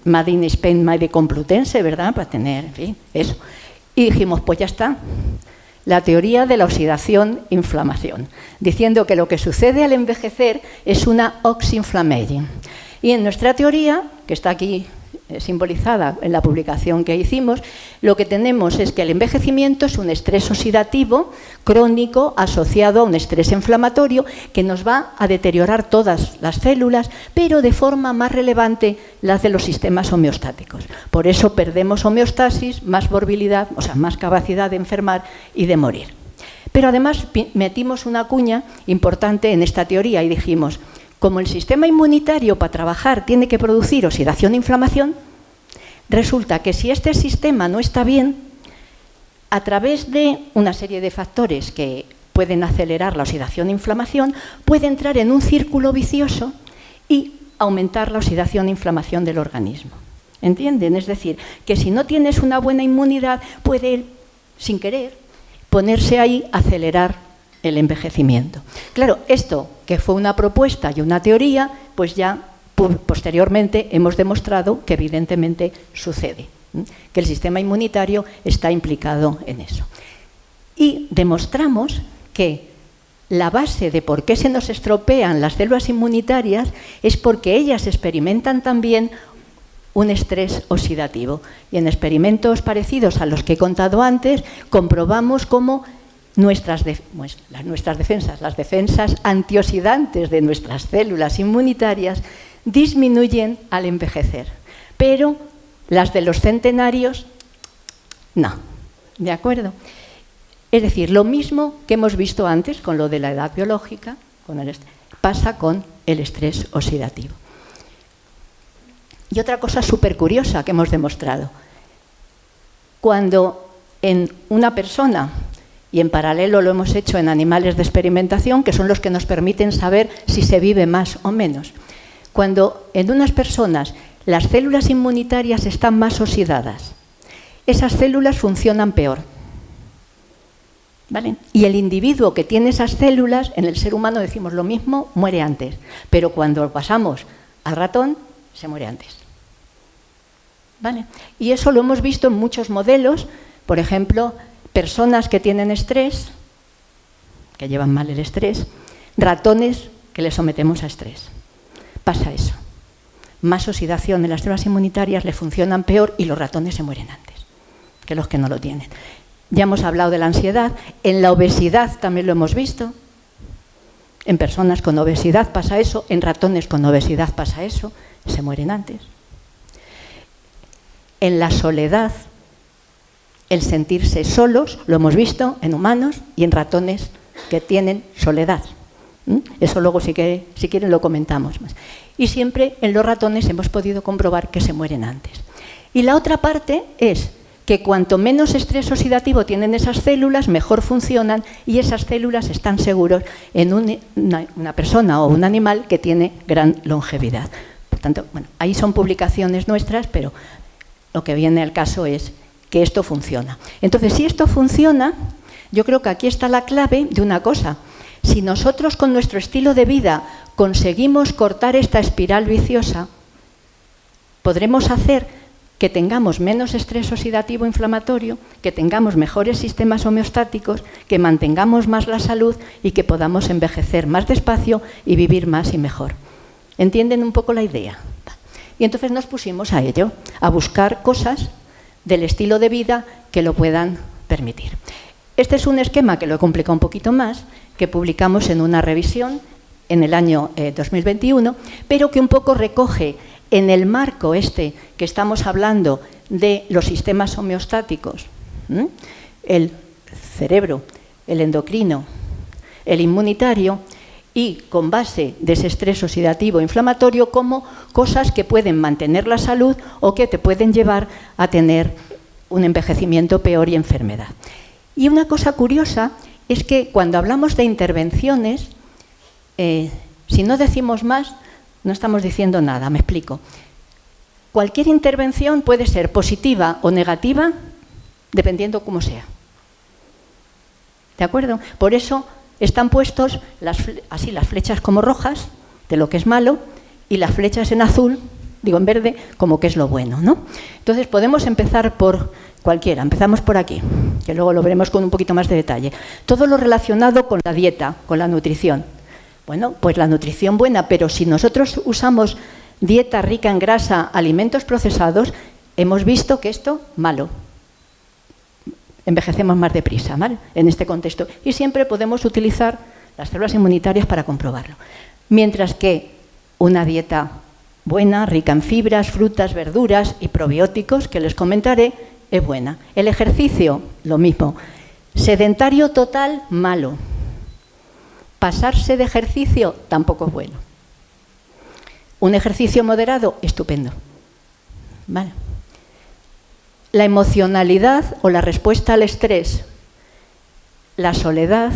Made in Spain, Made Complutense, ¿verdad? Para tener, en fin, eso. Y dijimos, pues ya está. La teoría de la oxidación-inflamación, diciendo que lo que sucede al envejecer es una oxinflammation. Y en nuestra teoría, que está aquí simbolizada en la publicación que hicimos, lo que tenemos es que el envejecimiento es un estrés oxidativo crónico asociado a un estrés inflamatorio que nos va a deteriorar todas las células, pero de forma más relevante las de los sistemas homeostáticos. Por eso perdemos homeostasis, más morbilidad, o sea, más capacidad de enfermar y de morir. Pero además metimos una cuña importante en esta teoría y dijimos, como el sistema inmunitario para trabajar tiene que producir oxidación e inflamación, resulta que si este sistema no está bien, a través de una serie de factores que pueden acelerar la oxidación e inflamación, puede entrar en un círculo vicioso y aumentar la oxidación e inflamación del organismo. ¿Entienden? Es decir, que si no tienes una buena inmunidad, puede, sin querer, ponerse ahí, acelerar el envejecimiento. Claro, esto que fue una propuesta y una teoría, pues ya posteriormente hemos demostrado que evidentemente sucede, que el sistema inmunitario está implicado en eso. Y demostramos que la base de por qué se nos estropean las células inmunitarias es porque ellas experimentan también un estrés oxidativo. Y en experimentos parecidos a los que he contado antes, comprobamos cómo nuestras defensas, las defensas antioxidantes de nuestras células inmunitarias, disminuyen al envejecer. Pero las de los centenarios, no. ¿De acuerdo? Es decir, lo mismo que hemos visto antes con lo de la edad biológica, pasa con el estrés oxidativo. Y otra cosa súper curiosa que hemos demostrado. Cuando en una persona, y en paralelo lo hemos hecho en animales de experimentación, que son los que nos permiten saber si se vive más o menos, cuando en unas personas las células inmunitarias están más oxidadas, esas células funcionan peor. ¿Vale? Y el individuo que tiene esas células, en el ser humano decimos lo mismo, muere antes. Pero cuando pasamos al ratón, se muere antes. ¿Vale? Y eso lo hemos visto en muchos modelos. Por ejemplo, personas que tienen estrés, que llevan mal el estrés, ratones que les sometemos a estrés. Pasa eso. Más oxidación en las células inmunitarias, le funcionan peor y los ratones se mueren antes que los que no lo tienen. Ya hemos hablado de la ansiedad. En la obesidad también lo hemos visto. En personas con obesidad pasa eso. En ratones con obesidad pasa eso. Se mueren antes. En la soledad, el sentirse solos, lo hemos visto en humanos y en ratones que tienen soledad. Eso luego si quieren lo comentamos más. Y siempre en los ratones hemos podido comprobar que se mueren antes. Y la otra parte es que cuanto menos estrés oxidativo tienen esas células, mejor funcionan y esas células están seguros en una persona o un animal que tiene gran longevidad. Por tanto, bueno, ahí son publicaciones nuestras, pero lo que viene al caso es que esto funciona. Entonces, si esto funciona, yo creo que aquí está la clave de una cosa. Si nosotros con nuestro estilo de vida conseguimos cortar esta espiral viciosa, podremos hacer que tengamos menos estrés oxidativo inflamatorio, que tengamos mejores sistemas homeostáticos, que mantengamos más la salud y que podamos envejecer más despacio y vivir más y mejor. ¿Entienden un poco la idea? Y entonces nos pusimos a ello, a buscar cosas del estilo de vida que lo puedan permitir. Este es un esquema que lo he complicado un poquito más, que publicamos en una revisión en el año 2021, pero que un poco recoge en el marco este que estamos hablando de los sistemas homeostáticos, el cerebro, el endocrino, el inmunitario, y con base de ese estrés oxidativo inflamatorio como cosas que pueden mantener la salud o que te pueden llevar a tener un envejecimiento peor y enfermedad. Y una cosa curiosa es que cuando hablamos de intervenciones, si no decimos más, no estamos diciendo nada, me explico. Cualquier intervención puede ser positiva o negativa, dependiendo cómo sea. ¿De acuerdo? Por eso están puestos así las flechas como rojas, de lo que es malo, y las flechas en azul, digo en verde, como que es lo bueno, ¿no? Entonces podemos empezar por cualquiera, empezamos por aquí, que luego lo veremos con un poquito más de detalle. Todo lo relacionado con la dieta, con la nutrición. Bueno, pues la nutrición buena, pero si nosotros usamos dieta rica en grasa, alimentos procesados, hemos visto que esto, malo. Envejecemos más deprisa, ¿vale? En este contexto. Y siempre podemos utilizar las células inmunitarias para comprobarlo. Mientras que una dieta buena, rica en fibras, frutas, verduras y probióticos, que les comentaré, es buena. El ejercicio, lo mismo. Sedentario total, malo. Pasarse de ejercicio, tampoco es bueno. Un ejercicio moderado, estupendo. ¿Vale? La emocionalidad o la respuesta al estrés, la soledad,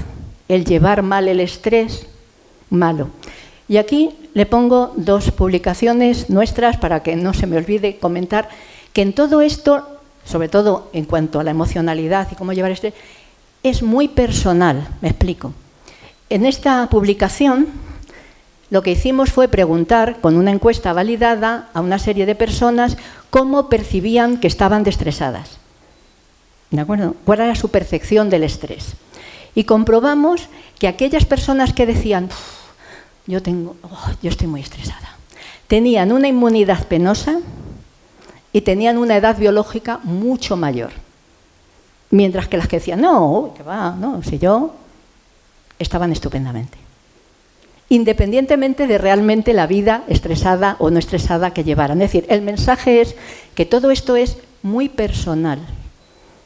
el llevar mal el estrés, malo. Y aquí le pongo 2 publicaciones nuestras para que no se me olvide comentar que en todo esto, sobre todo en cuanto a la emocionalidad y cómo llevar estrés, es muy personal, me explico. En esta publicación lo que hicimos fue preguntar con una encuesta validada a una serie de personas cómo percibían que estaban estresadas. ¿De acuerdo? ¿Cuál era su percepción del estrés? Y comprobamos que aquellas personas que decían yo estoy muy estresada, tenían una inmunidad penosa y tenían una edad biológica mucho mayor. Mientras que las que decían, no, que va, no, si yo, estaban estupendamente. Independientemente de realmente la vida estresada o no estresada que llevaran. Es decir, el mensaje es que todo esto es muy personal,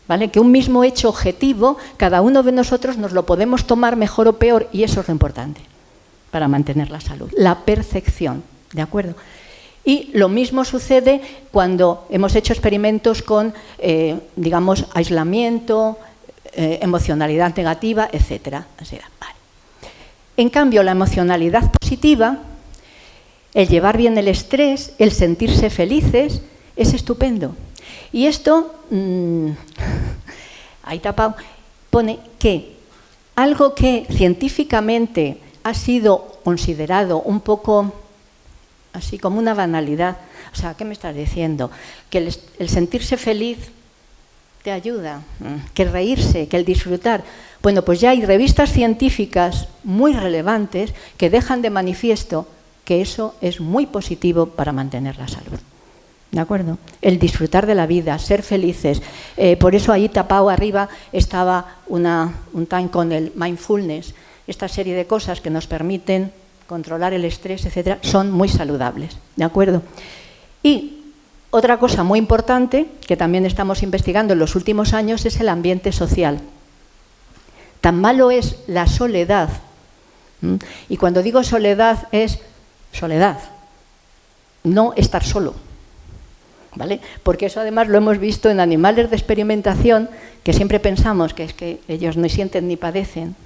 ¿vale? Que un mismo hecho objetivo, cada uno de nosotros nos lo podemos tomar mejor o peor, y eso es lo importante para mantener la salud, la percepción, ¿de acuerdo? Y lo mismo sucede cuando hemos hecho experimentos con, digamos, aislamiento, emocionalidad negativa, etcétera. Vale. En cambio, la emocionalidad positiva, el llevar bien el estrés, el sentirse felices, es estupendo. Y esto, ahí tapado, pone que algo que científicamente ha sido considerado un poco así como una banalidad. O sea, ¿qué me estás diciendo? Que el sentirse feliz te ayuda, que el reírse, que el disfrutar. Bueno, pues ya hay revistas científicas muy relevantes que dejan de manifiesto que eso es muy positivo para mantener la salud. ¿De acuerdo? El disfrutar de la vida, ser felices. Por eso ahí tapado arriba estaba un time con el mindfulness. Esta serie de cosas que nos permiten controlar el estrés, etcétera, son muy saludables. ¿De acuerdo? Y otra cosa muy importante que también estamos investigando en los últimos años es el ambiente social. Tan malo es la soledad. Y cuando digo soledad es soledad, no estar solo. ¿Vale? Porque eso además lo hemos visto en animales de experimentación, que siempre pensamos que es que ellos no sienten ni padecen,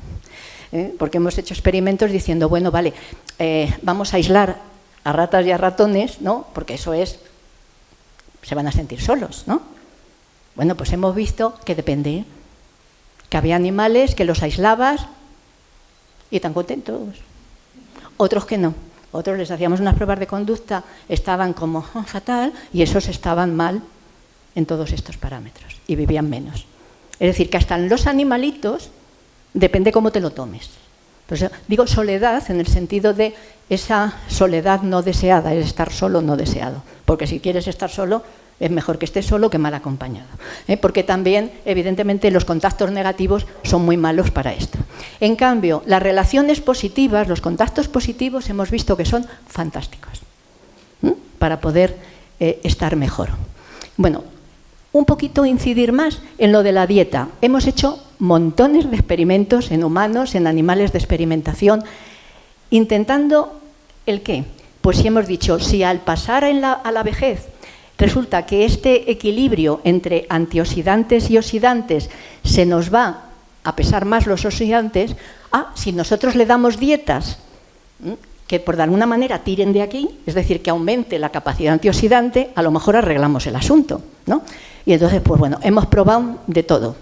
porque hemos hecho experimentos diciendo, bueno, vale, vamos a aislar a ratas y a ratones, ¿no? Porque eso es, se van a sentir solos, ¿no? Bueno, pues hemos visto que depende, que había animales que los aislabas y están contentos, otros que no. Otros les hacíamos unas pruebas de conducta, estaban como fatal y esos estaban mal en todos estos parámetros y vivían menos. Es decir, que hasta en los animalitos depende cómo te lo tomes. Pues digo soledad en el sentido de esa soledad no deseada, es estar solo no deseado. Porque si quieres estar solo, es mejor que estés solo que mal acompañado. Porque también, evidentemente, los contactos negativos son muy malos para esto. En cambio, las relaciones positivas, los contactos positivos, hemos visto que son fantásticos para poder estar mejor. Bueno, un poquito incidir más en lo de la dieta. Hemos hecho montones de experimentos en humanos, en animales de experimentación, intentando ¿el qué? Pues si hemos dicho, si al pasar a la vejez resulta que este equilibrio entre antioxidantes y oxidantes se nos va a pesar más los oxidantes, si nosotros le damos dietas que por de alguna manera tiren de aquí, es decir, que aumente la capacidad antioxidante, a lo mejor arreglamos el asunto, ¿no? Y entonces, pues bueno, hemos probado de todo.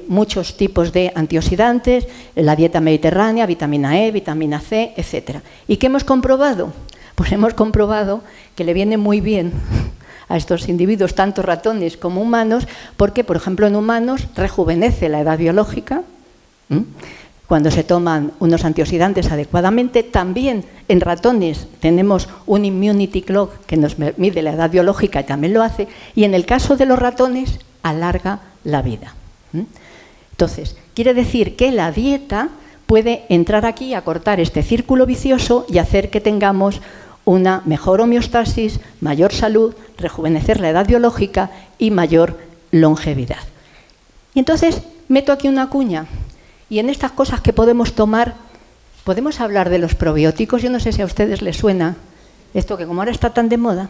muchos tipos de antioxidantes, la dieta mediterránea, vitamina E, vitamina C, etc. ¿Y qué hemos comprobado? Pues hemos comprobado que le viene muy bien a estos individuos, tanto ratones como humanos, porque, por ejemplo, en humanos rejuvenece la edad biológica, cuando se toman unos antioxidantes adecuadamente. También en ratones tenemos un immunity clock que nos mide la edad biológica y también lo hace, y en el caso de los ratones alarga la vida. Entonces, quiere decir que la dieta puede entrar aquí a cortar este círculo vicioso y hacer que tengamos una mejor homeostasis, mayor salud, rejuvenecer la edad biológica y mayor longevidad. Y entonces meto aquí una cuña, y en estas cosas que podemos tomar, podemos hablar de los probióticos. Yo no sé si a ustedes les suena esto, que como ahora está tan de moda.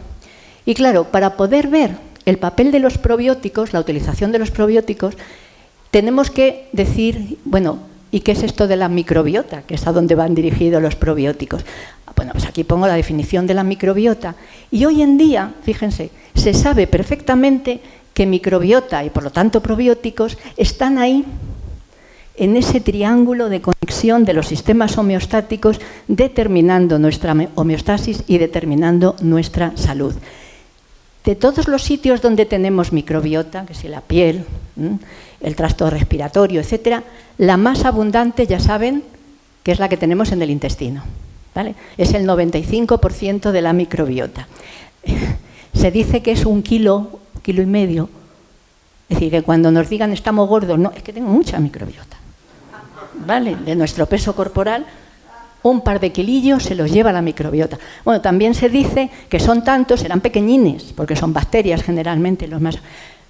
Y claro, para poder ver el papel de los probióticos, la utilización de los probióticos, tenemos que decir, bueno, ¿y qué es esto de la microbiota? Que es a donde van dirigidos los probióticos. Bueno, pues aquí pongo la definición de la microbiota. Y hoy en día, fíjense, se sabe perfectamente que microbiota y por lo tanto probióticos están ahí en ese triángulo de conexión de los sistemas homeostáticos, determinando nuestra homeostasis y determinando nuestra salud. De todos los sitios donde tenemos microbiota, que si la piel, el tracto respiratorio, etcétera, la más abundante, ya saben, que es la que tenemos en el intestino, ¿vale? Es el 95% de la microbiota. Se dice que es 1 kilo, 1,5 kilos. Es decir, que cuando nos digan estamos gordos, no, es que tengo mucha microbiota, ¿vale? De nuestro peso corporal, un par de kilillos se los lleva la microbiota. Bueno, también se dice que son tantos, serán pequeñines, porque son bacterias generalmente los más,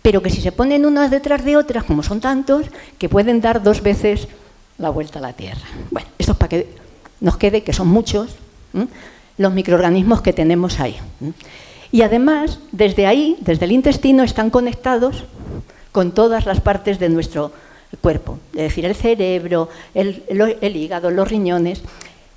pero que si se ponen unas detrás de otras, como son tantos, que pueden dar 2 veces la vuelta a la Tierra. Bueno, esto es para que nos quede que son muchos los microorganismos que tenemos ahí. Y además, desde ahí, desde el intestino, están conectados con todas las partes de nuestro cuerpo, es decir, el cerebro, el hígado, los riñones.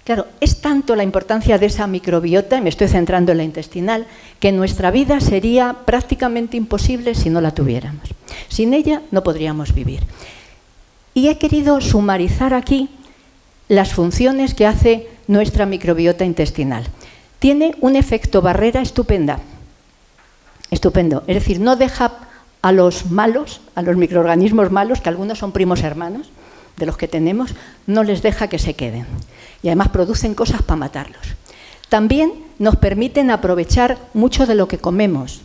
Claro, es tanto la importancia de esa microbiota, y me estoy centrando en la intestinal, que nuestra vida sería prácticamente imposible si no la tuviéramos. Sin ella no podríamos vivir. Y he querido sumarizar aquí las funciones que hace nuestra microbiota intestinal. Tiene un efecto barrera estupendo. Es decir, no deja a los malos, a los microorganismos malos, que algunos son primos hermanos de los que tenemos, no les deja que se queden. Y además producen cosas para matarlos. También nos permiten aprovechar mucho de lo que comemos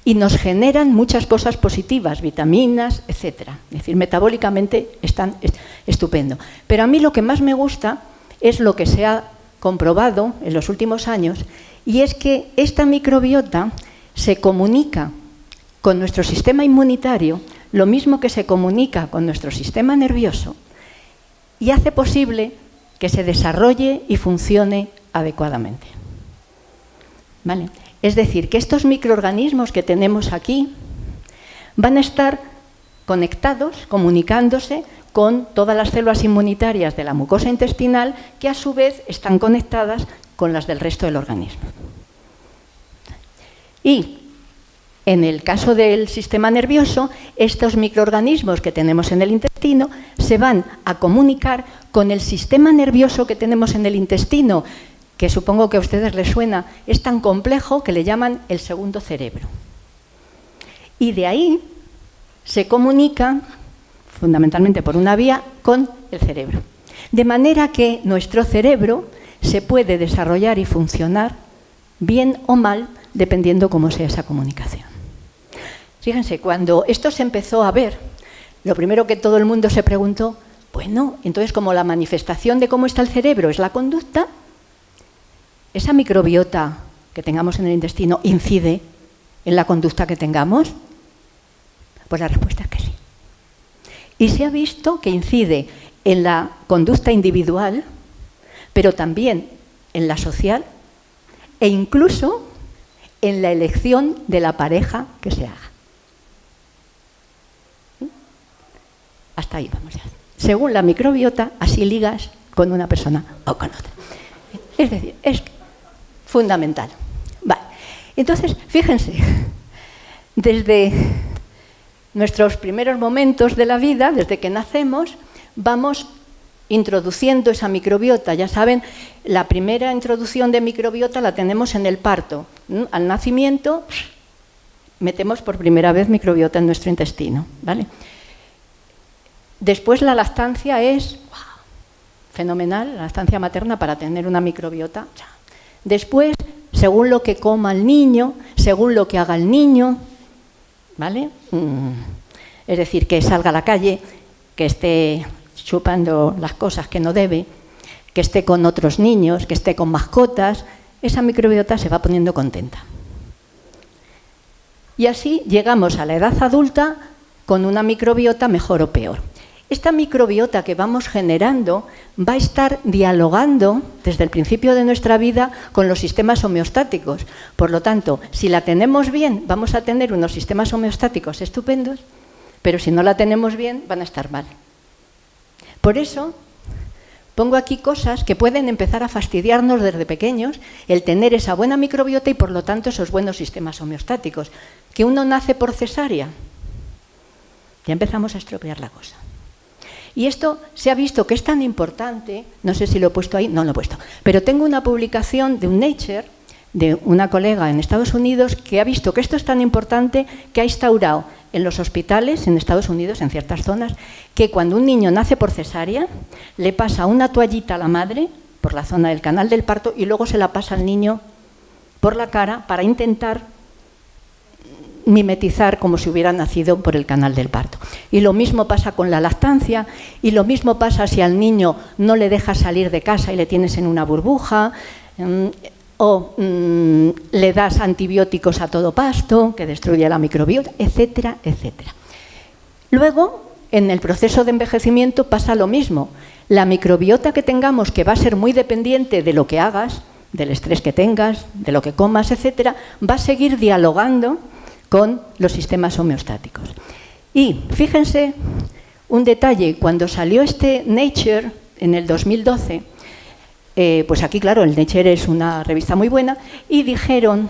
y nos generan muchas cosas positivas, vitaminas, etc. Es decir, metabólicamente están estupendo. Pero a mí lo que más me gusta es lo que se ha comprobado en los últimos años, y es que esta microbiota se comunica con nuestro sistema inmunitario, lo mismo que se comunica con nuestro sistema nervioso, y hace posible que se desarrolle y funcione adecuadamente. ¿Vale? Es decir, que estos microorganismos que tenemos aquí van a estar conectados, comunicándose con todas las células inmunitarias de la mucosa intestinal, que a su vez están conectadas con las del resto del organismo. Y en el caso del sistema nervioso, estos microorganismos que tenemos en el intestino se van a comunicar con el sistema nervioso que tenemos en el intestino, que supongo que a ustedes les suena, es tan complejo que le llaman el segundo cerebro. Y de ahí se comunica, fundamentalmente por una vía, con el cerebro. De manera que nuestro cerebro se puede desarrollar y funcionar bien o mal, dependiendo cómo sea esa comunicación. Fíjense, cuando esto se empezó a ver, lo primero que todo el mundo se preguntó, bueno, entonces como la manifestación de cómo está el cerebro es la conducta, ¿esa microbiota que tengamos en el intestino incide en la conducta que tengamos? Pues la respuesta es que sí. Y se ha visto que incide en la conducta individual, pero también en la social e incluso en la elección de la pareja que se haga. Hasta ahí vamos ya. Según la microbiota, así ligas con una persona o con otra. Es decir, es fundamental. Vale. Entonces, fíjense, desde nuestros primeros momentos de la vida, desde que nacemos, vamos introduciendo esa microbiota. Ya saben, la primera introducción de microbiota la tenemos en el parto. Al nacimiento metemos por primera vez microbiota en nuestro intestino, ¿vale? Después la lactancia es fenomenal, la lactancia materna para tener una microbiota. Después, según lo que coma el niño, según lo que haga el niño, ¿vale? Es decir, que salga a la calle, que esté chupando las cosas que no debe, que esté con otros niños, que esté con mascotas, esa microbiota se va poniendo contenta. Y así llegamos a la edad adulta con una microbiota mejor o peor. Esta microbiota que vamos generando va a estar dialogando desde el principio de nuestra vida con los sistemas homeostáticos. Por lo tanto, si la tenemos bien, vamos a tener unos sistemas homeostáticos estupendos, pero si no la tenemos bien, van a estar mal. Por eso, pongo aquí cosas que pueden empezar a fastidiarnos desde pequeños, el tener esa buena microbiota y, por lo tanto, esos buenos sistemas homeostáticos. Que uno nace por cesárea, ya empezamos a estropear la cosa. Y esto se ha visto que es tan importante, no sé si lo he puesto ahí, no lo he puesto, pero tengo una publicación de un Nature, de una colega en Estados Unidos, que ha visto que esto es tan importante que ha instaurado en los hospitales en Estados Unidos, en ciertas zonas, que cuando un niño nace por cesárea, le pasa una toallita a la madre por la zona del canal del parto y luego se la pasa al niño por la cara para intentar mimetizar como si hubiera nacido por el canal del parto. Y lo mismo pasa con la lactancia, y lo mismo pasa si al niño no le dejas salir de casa y le tienes en una burbuja, o le das antibióticos a todo pasto, que destruye la microbiota, etcétera, etcétera. Luego, en el proceso de envejecimiento pasa lo mismo. La microbiota que tengamos, que va a ser muy dependiente de lo que hagas, del estrés que tengas, de lo que comas, etcétera, va a seguir dialogando con los sistemas homeostáticos. Y fíjense un detalle, cuando salió este Nature en el 2012, pues aquí, claro, el Nature es una revista muy buena, y dijeron,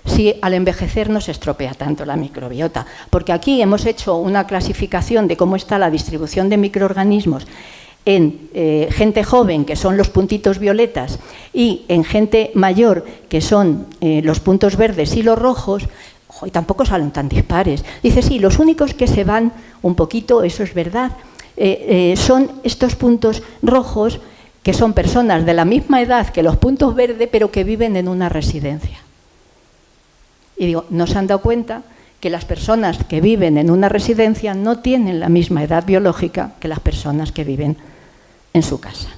si al envejecer no se estropea tanto la microbiota, porque aquí hemos hecho una clasificación de cómo está la distribución de microorganismos en gente joven, que son los puntitos violetas, y en gente mayor, que son los puntos verdes y los rojos, y tampoco salen tan dispares. Dice, sí, los únicos que se van un poquito, eso es verdad, son estos puntos rojos, que son personas de la misma edad que los puntos verdes, pero que viven en una residencia. Y digo, ¿no se han dado cuenta que las personas que viven en una residencia no tienen la misma edad biológica que las personas que viven en su casa?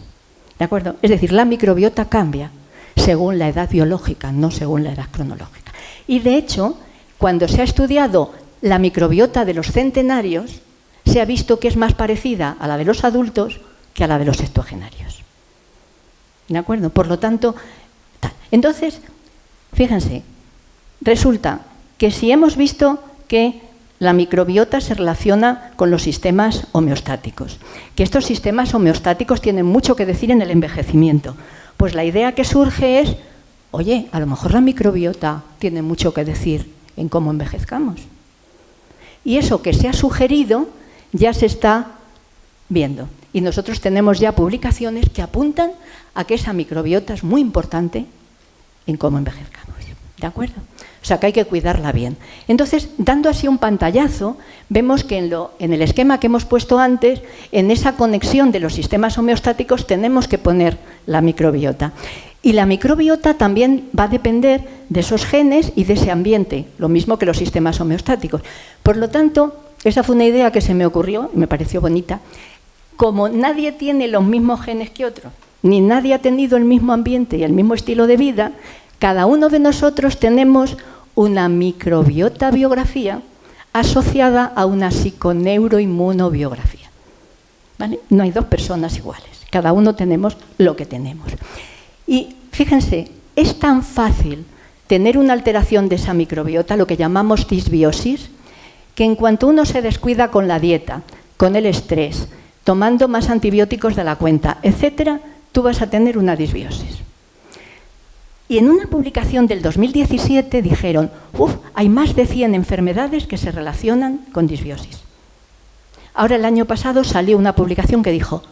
¿De acuerdo? Es decir, la microbiota cambia según la edad biológica, no según la edad cronológica. Y de hecho, cuando se ha estudiado la microbiota de los centenarios, se ha visto que es más parecida a la de los adultos que a la de los septuagenarios. ¿De acuerdo? Por lo tanto, tal. Entonces, fíjense, resulta que si hemos visto que la microbiota se relaciona con los sistemas homeostáticos, que estos sistemas homeostáticos tienen mucho que decir en el envejecimiento, pues la idea que surge es, oye, a lo mejor la microbiota tiene mucho que decir en cómo envejezcamos. Y eso que se ha sugerido ya se está viendo. Y nosotros tenemos ya publicaciones que apuntan a que esa microbiota es muy importante en cómo envejezcamos. ¿De acuerdo? O sea, que hay que cuidarla bien. Entonces, dando así un pantallazo, vemos que en el esquema que hemos puesto antes, en esa conexión de los sistemas homeostáticos, tenemos que poner la microbiota. Y la microbiota también va a depender de esos genes y de ese ambiente, lo mismo que los sistemas homeostáticos. Por lo tanto, esa fue una idea que se me ocurrió y me pareció bonita. Como nadie tiene los mismos genes que otro, ni nadie ha tenido el mismo ambiente y el mismo estilo de vida, cada uno de nosotros tenemos una microbiota biografía asociada a una psiconeuroinmunobiografía. ¿Vale? No hay dos personas iguales, cada uno tenemos lo que tenemos. Y fíjense, es tan fácil tener una alteración de esa microbiota, lo que llamamos disbiosis, que en cuanto uno se descuida con la dieta, con el estrés, tomando más antibióticos de la cuenta, etcétera, tú vas a tener una disbiosis. Y en una publicación del 2017 dijeron, hay más de 100 enfermedades que se relacionan con disbiosis. Ahora el año pasado salió una publicación que dijo,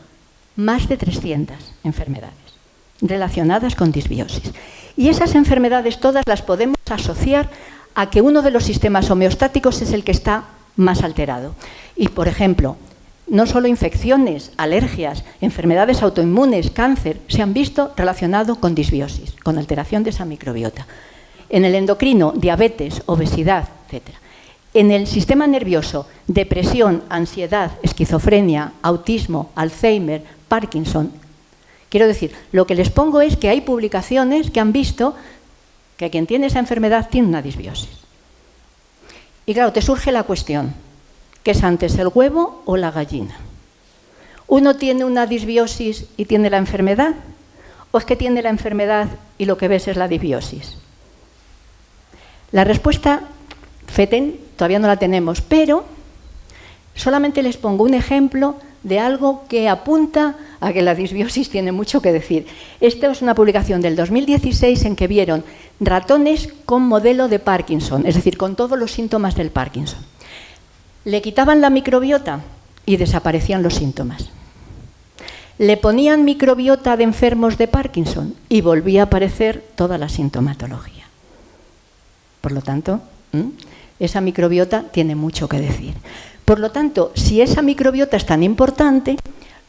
más de 300 enfermedades relacionadas con disbiosis. Y esas enfermedades todas las podemos asociar a que uno de los sistemas homeostáticos es el que está más alterado. Y, por ejemplo, no solo infecciones, alergias, enfermedades autoinmunes, cáncer, se han visto relacionados con disbiosis, con alteración de esa microbiota. En el endocrino, diabetes, obesidad, etc. En el sistema nervioso, depresión, ansiedad, esquizofrenia, autismo, Alzheimer, Parkinson. Quiero decir, lo que les pongo es que hay publicaciones que han visto que quien tiene esa enfermedad tiene una disbiosis. Y claro, te surge la cuestión, ¿qué es antes, el huevo o la gallina? ¿Uno tiene una disbiosis y tiene la enfermedad? ¿O es que tiene la enfermedad y lo que ves es la disbiosis? La respuesta, FETEN, todavía no la tenemos, pero solamente les pongo un ejemplo de algo que apunta a que la disbiosis tiene mucho que decir. Esta es una publicación del 2016 en que vieron ratones con modelo de Parkinson, es decir, con todos los síntomas del Parkinson. Le quitaban la microbiota y desaparecían los síntomas. Le ponían microbiota de enfermos de Parkinson y volvía a aparecer toda la sintomatología. Por lo tanto, esa microbiota tiene mucho que decir. Por lo tanto, si esa microbiota es tan importante,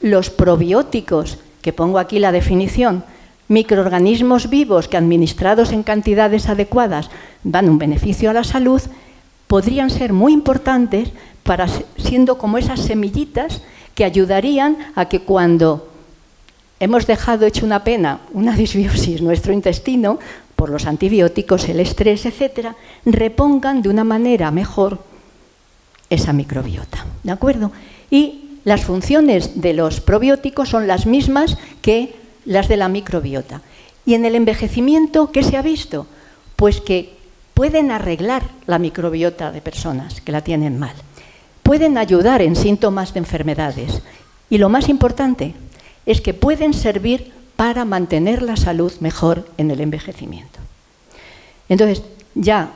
los probióticos, que pongo aquí la definición, microorganismos vivos que administrados en cantidades adecuadas dan un beneficio a la salud, podrían ser muy importantes para siendo como esas semillitas que ayudarían a que cuando hemos dejado hecho una pena, una disbiosis, nuestro intestino, por los antibióticos, el estrés, etcétera, repongan de una manera mejor esa microbiota, ¿de acuerdo? Y las funciones de los probióticos son las mismas que las de la microbiota. Y en el envejecimiento, ¿qué se ha visto? Pues que pueden arreglar la microbiota de personas que la tienen mal, pueden ayudar en síntomas de enfermedades y lo más importante es que pueden servir para mantener la salud mejor en el envejecimiento. Entonces, ya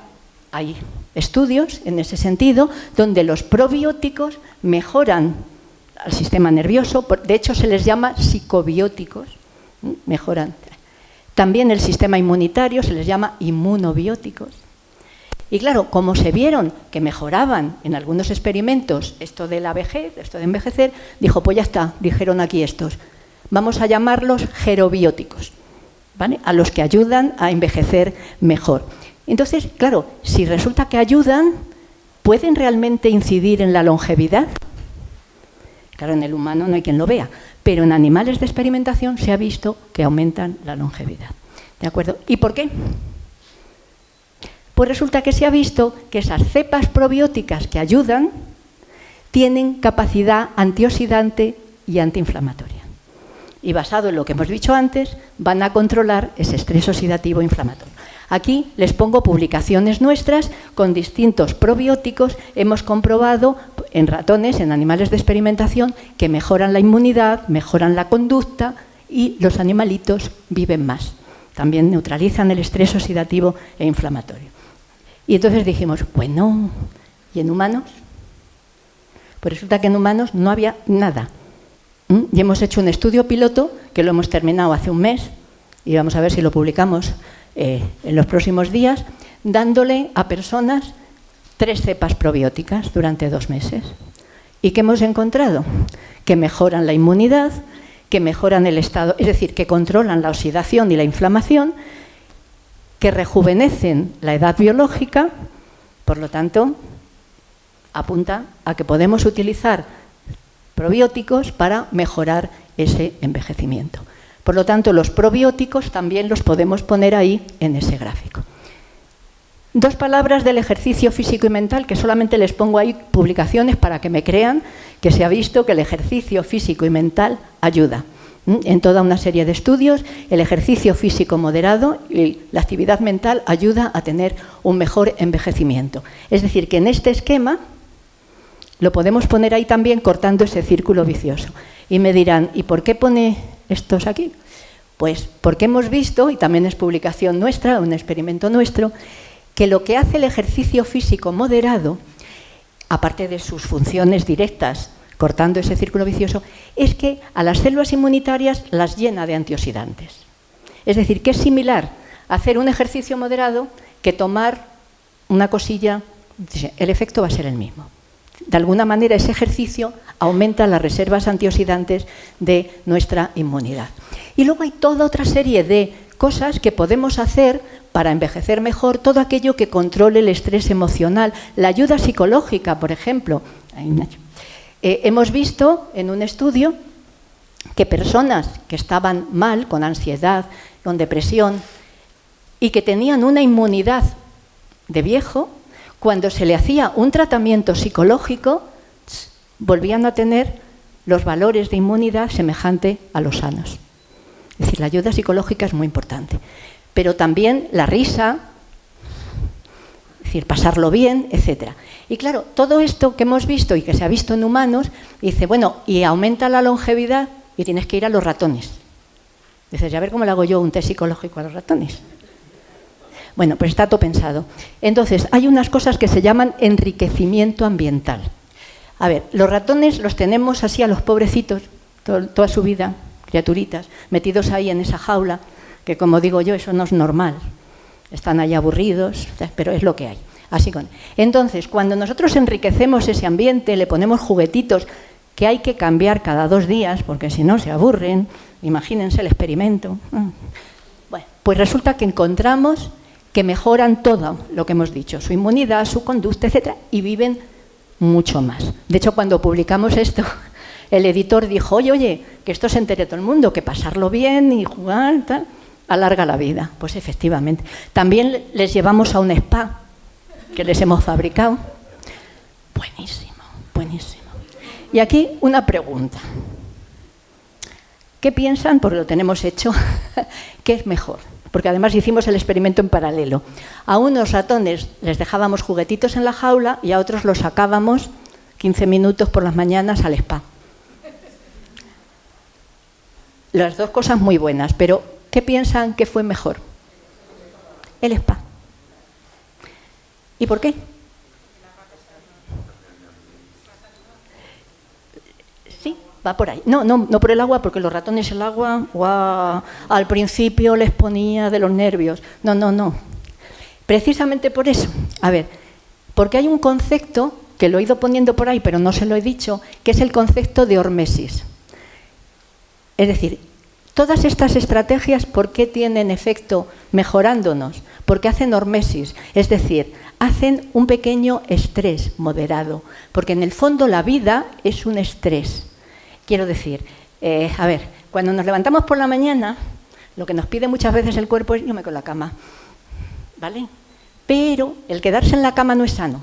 hay estudios en ese sentido donde los probióticos mejoran al sistema nervioso, de hecho se les llama psicobióticos, mejoran. También el sistema inmunitario se les llama inmunobióticos. Y claro, como se vieron que mejoraban en algunos experimentos esto de la vejez, esto de envejecer, dijo, pues ya está, dijeron aquí estos, vamos a llamarlos gerobióticos, ¿vale? A los que ayudan a envejecer mejor. Entonces, claro, si resulta que ayudan, ¿pueden realmente incidir en la longevidad? Claro, en el humano no hay quien lo vea, pero en animales de experimentación se ha visto que aumentan la longevidad. ¿De acuerdo? ¿Y por qué? Pues resulta que se ha visto que esas cepas probióticas que ayudan tienen capacidad antioxidante y antiinflamatoria. Y basado en lo que hemos dicho antes, van a controlar ese estrés oxidativo inflamatorio. Aquí les pongo publicaciones nuestras con distintos probióticos. Hemos comprobado en ratones, en animales de experimentación, que mejoran la inmunidad, mejoran la conducta y los animalitos viven más. También neutralizan el estrés oxidativo e inflamatorio. Y entonces dijimos, bueno, ¿y en humanos? Pues resulta que en humanos no había nada. Y hemos hecho un estudio piloto que lo hemos terminado hace un mes y vamos a ver si lo publicamos en los próximos días, dándole a personas 3 cepas probióticas durante 2 meses. ¿Y qué hemos encontrado? Que mejoran la inmunidad, que mejoran el estado, es decir, que controlan la oxidación y la inflamación, que rejuvenecen la edad biológica, por lo tanto, apunta a que podemos utilizar probióticos para mejorar ese envejecimiento. Por lo tanto, los probióticos también los podemos poner ahí en ese gráfico. 2 palabras del ejercicio físico y mental, que solamente les pongo ahí publicaciones para que me crean que se ha visto que el ejercicio físico y mental ayuda. En toda una serie de estudios, el ejercicio físico moderado y la actividad mental ayuda a tener un mejor envejecimiento. Es decir, que en este esquema lo podemos poner ahí también cortando ese círculo vicioso. Y me dirán, ¿y por qué pone estos aquí? Pues porque hemos visto, y también es publicación nuestra, un experimento nuestro, que lo que hace el ejercicio físico moderado, aparte de sus funciones directas, cortando ese círculo vicioso, es que a las células inmunitarias las llena de antioxidantes. Es decir, que es similar a hacer un ejercicio moderado que tomar una cosilla, el efecto va a ser el mismo. De alguna manera ese ejercicio aumenta las reservas antioxidantes de nuestra inmunidad. Y luego hay toda otra serie de cosas que podemos hacer para envejecer mejor, todo aquello que controle el estrés emocional, la ayuda psicológica, por ejemplo. Hemos visto en un estudio que personas que estaban mal, con ansiedad, con depresión, y que tenían una inmunidad de viejo, cuando se le hacía un tratamiento psicológico, volvían a tener los valores de inmunidad semejante a los sanos. Es decir, la ayuda psicológica es muy importante. Pero también la risa, es decir, pasarlo bien, etc. Y claro, todo esto que hemos visto y que se ha visto en humanos, dice, bueno, y aumenta la longevidad y tienes que ir a los ratones. Dices, a ver cómo le hago yo un test psicológico a los ratones. Bueno, pues está todo pensado. Entonces, hay unas cosas que se llaman enriquecimiento ambiental. A ver, los ratones los tenemos así a los pobrecitos, toda su vida, criaturitas, metidos ahí en esa jaula, que como digo yo, eso no es normal. Están ahí aburridos, pero es lo que hay. Así con. Entonces, cuando nosotros enriquecemos ese ambiente, le ponemos juguetitos que hay que cambiar cada 2 días, porque si no se aburren, imagínense el experimento. Bueno, pues resulta que encontramos que mejoran todo lo que hemos dicho, su inmunidad, su conducta, etcétera, y viven mucho más. De hecho, cuando publicamos esto, el editor dijo, oye, que esto se entere todo el mundo, que pasarlo bien y jugar, tal, alarga la vida. Pues efectivamente. También les llevamos a un spa que les hemos fabricado. Buenísimo, buenísimo. Y aquí una pregunta. ¿Qué piensan, porque lo tenemos hecho, qué es mejor? Porque además hicimos el experimento en paralelo. A unos ratones les dejábamos juguetitos en la jaula y a otros los sacábamos 15 minutos por las mañanas al spa. Las dos cosas muy buenas, pero ¿qué piensan que fue mejor? El spa. ¿Y por qué? Sí, va por ahí. No por el agua, porque los ratones el agua, ¡guau!, al principio les ponía de los nervios. No. Precisamente por eso. A ver, porque hay un concepto que lo he ido poniendo por ahí, pero no se lo he dicho, que es el concepto de hormesis. Es decir, todas estas estrategias, ¿por qué tienen efecto mejorándonos? Porque hacen hormesis, es decir, hacen un pequeño estrés moderado, porque en el fondo la vida es un estrés. Quiero decir, a ver, cuando nos levantamos por la mañana, lo que nos pide muchas veces el cuerpo es, yo me quedo en la cama, ¿vale? Pero el quedarse en la cama no es sano.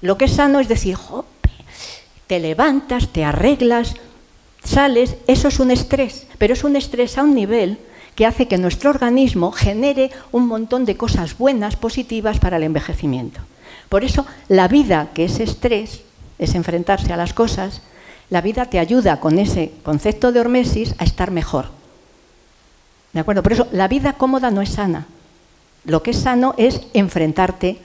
Lo que es sano es decir, jope, te levantas, te arreglas, sales, eso es un estrés, pero es un estrés a un nivel que hace que nuestro organismo genere un montón de cosas buenas, positivas para el envejecimiento. Por eso, la vida, que es estrés, es enfrentarse a las cosas, la vida te ayuda con ese concepto de hormesis a estar mejor. ¿De acuerdo? Por eso, la vida cómoda no es sana. Lo que es sano es enfrentarte.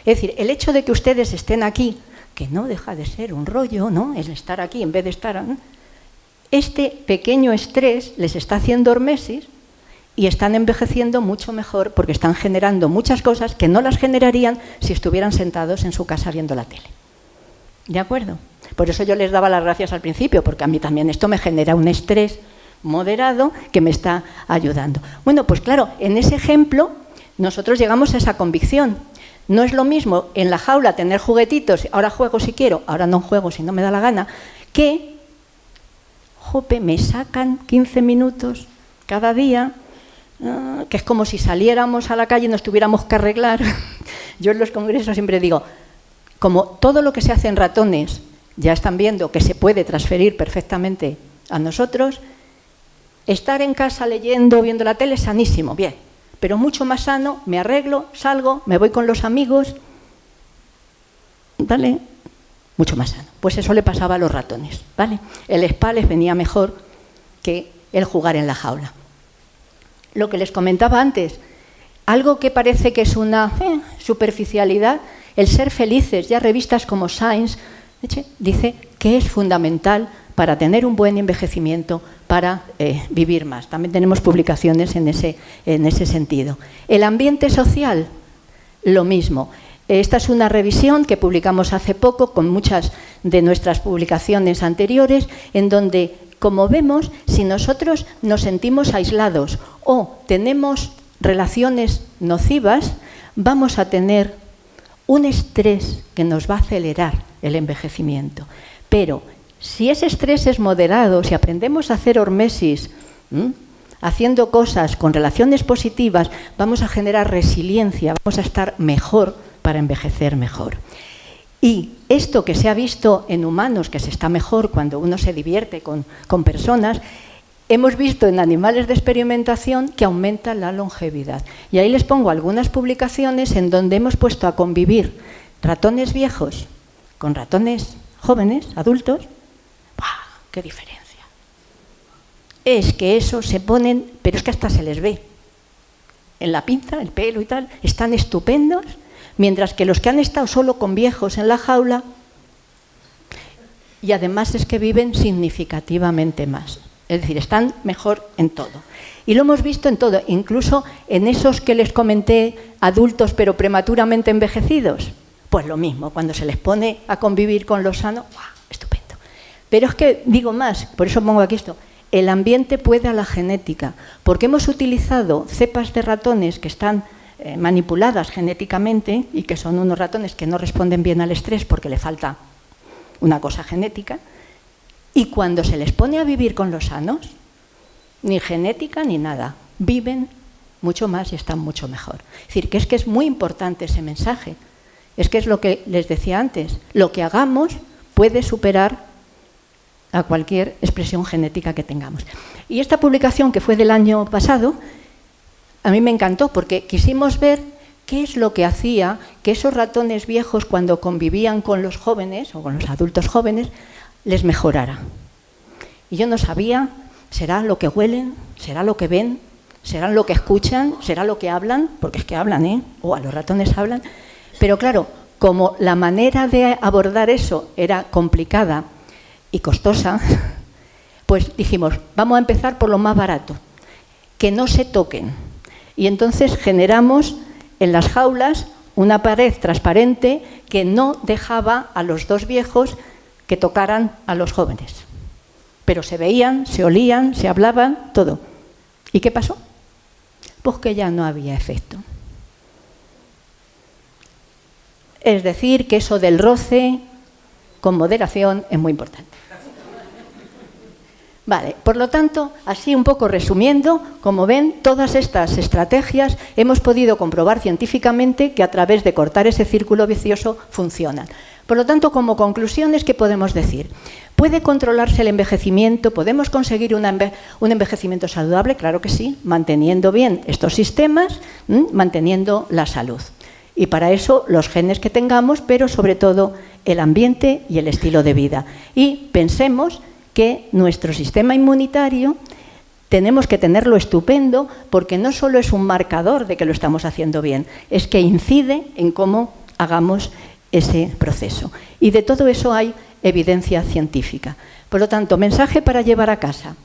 Es decir, el hecho de que ustedes estén aquí, que no deja de ser un rollo, ¿no?, el estar aquí en vez de estar... Este pequeño estrés les está haciendo hormesis y están envejeciendo mucho mejor porque están generando muchas cosas que no las generarían si estuvieran sentados en su casa viendo la tele. ¿De acuerdo? Por eso yo les daba las gracias al principio, porque a mí también esto me genera un estrés moderado que me está ayudando. Bueno, pues claro, en ese ejemplo nosotros llegamos a esa convicción. No es lo mismo en la jaula tener juguetitos, ahora juego si quiero, ahora no juego si no me da la gana, que, jope, me sacan 15 minutos cada día, que es como si saliéramos a la calle y nos tuviéramos que arreglar. Yo en los congresos siempre digo, como todo lo que se hace en ratones ya están viendo que se puede transferir perfectamente a nosotros, estar en casa leyendo, viendo la tele es sanísimo, bien. Pero mucho más sano, me arreglo, salgo, me voy con los amigos, ¿vale? Mucho más sano. Pues eso le pasaba a los ratones, ¿vale? El spa les venía mejor que el jugar en la jaula. Lo que les comentaba antes, algo que parece que es una superficialidad, el ser felices, ya revistas como Science dice que es fundamental para tener un buen envejecimiento, para vivir más. También tenemos publicaciones en ese sentido. El ambiente social, lo mismo. Esta es una revisión que publicamos hace poco con muchas de nuestras publicaciones anteriores, en donde, como vemos, si nosotros nos sentimos aislados o tenemos relaciones nocivas, vamos a tener un estrés que nos va a acelerar el envejecimiento. Pero si ese estrés es moderado, si aprendemos a hacer hormesis, haciendo cosas con relaciones positivas, vamos a generar resiliencia, vamos a estar mejor para envejecer mejor. Y esto que se ha visto en humanos, que se está mejor cuando uno se divierte con personas, hemos visto en animales de experimentación que aumenta la longevidad. Y ahí les pongo algunas publicaciones en donde hemos puesto a convivir ratones viejos con ratones jóvenes, adultos. ¡Buah! ¡Qué diferencia! Es que esos se ponen, pero es que hasta se les ve. En la pinza, el pelo y tal, están estupendos, mientras que los que han estado solo con viejos en la jaula, y además es que viven significativamente más. Es decir, están mejor en todo. Y lo hemos visto en todo, incluso en esos que les comenté, adultos pero prematuramente envejecidos. Pues lo mismo, cuando se les pone a convivir con los sanos, ¡guau! Estupendo. Pero es que, digo más, por eso pongo aquí esto, el ambiente puede a la genética, porque hemos utilizado cepas de ratones que están manipuladas genéticamente y que son unos ratones que no responden bien al estrés porque le falta una cosa genética, y cuando se les pone a vivir con los sanos, ni genética ni nada, viven mucho más y están mucho mejor. Es decir, que es muy importante ese mensaje. Es que es lo que les decía antes, lo que hagamos puede superar a cualquier expresión genética que tengamos. Y esta publicación, que fue del año pasado, a mí me encantó porque quisimos ver qué es lo que hacía que esos ratones viejos, cuando convivían con los jóvenes o con los adultos jóvenes, les mejorara. Y yo no sabía, ¿será lo que huelen? ¿Será lo que ven? ¿Será lo que escuchan? ¿Será lo que hablan? Porque es que hablan, o a los ratones hablan. Pero claro, como la manera de abordar eso era complicada y costosa, pues dijimos, vamos a empezar por lo más barato, que no se toquen. Y entonces generamos en las jaulas una pared transparente que no dejaba a los dos viejos que tocaran a los jóvenes. Pero se veían, se olían, se hablaban, todo. ¿Y qué pasó? Pues que ya no había efecto. Es decir, que eso del roce con moderación es muy importante. Vale, por lo tanto, así un poco resumiendo, como ven, todas estas estrategias hemos podido comprobar científicamente que a través de cortar ese círculo vicioso funcionan. Por lo tanto, como conclusiones, ¿qué podemos decir? ¿Puede controlarse el envejecimiento? ¿Podemos conseguir un envejecimiento saludable? Claro que sí, manteniendo bien estos sistemas, manteniendo la salud. Y para eso los genes que tengamos, pero sobre todo el ambiente y el estilo de vida. Y pensemos que nuestro sistema inmunitario tenemos que tenerlo estupendo, porque no solo es un marcador de que lo estamos haciendo bien, es que incide en cómo hagamos ese proceso. Y de todo eso hay evidencia científica. Por lo tanto, mensaje para llevar a casa.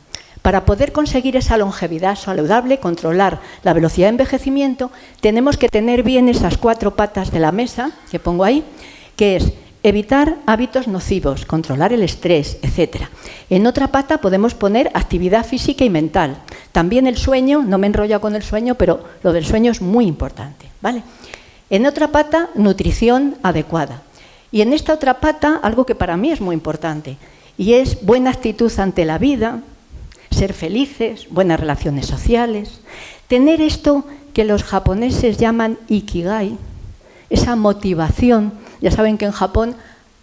Para poder conseguir esa longevidad saludable, controlar la velocidad de envejecimiento, tenemos que tener bien esas 4 patas de la mesa, que pongo ahí, que es evitar hábitos nocivos, controlar el estrés, etc. En otra pata podemos poner actividad física y mental. También el sueño, no me enrollo con el sueño, pero lo del sueño es muy importante, ¿vale? En otra pata, nutrición adecuada. Y en esta otra pata, algo que para mí es muy importante, y es buena actitud ante la vida, ser felices, buenas relaciones sociales, tener esto que los japoneses llaman ikigai, esa motivación. Ya saben que en Japón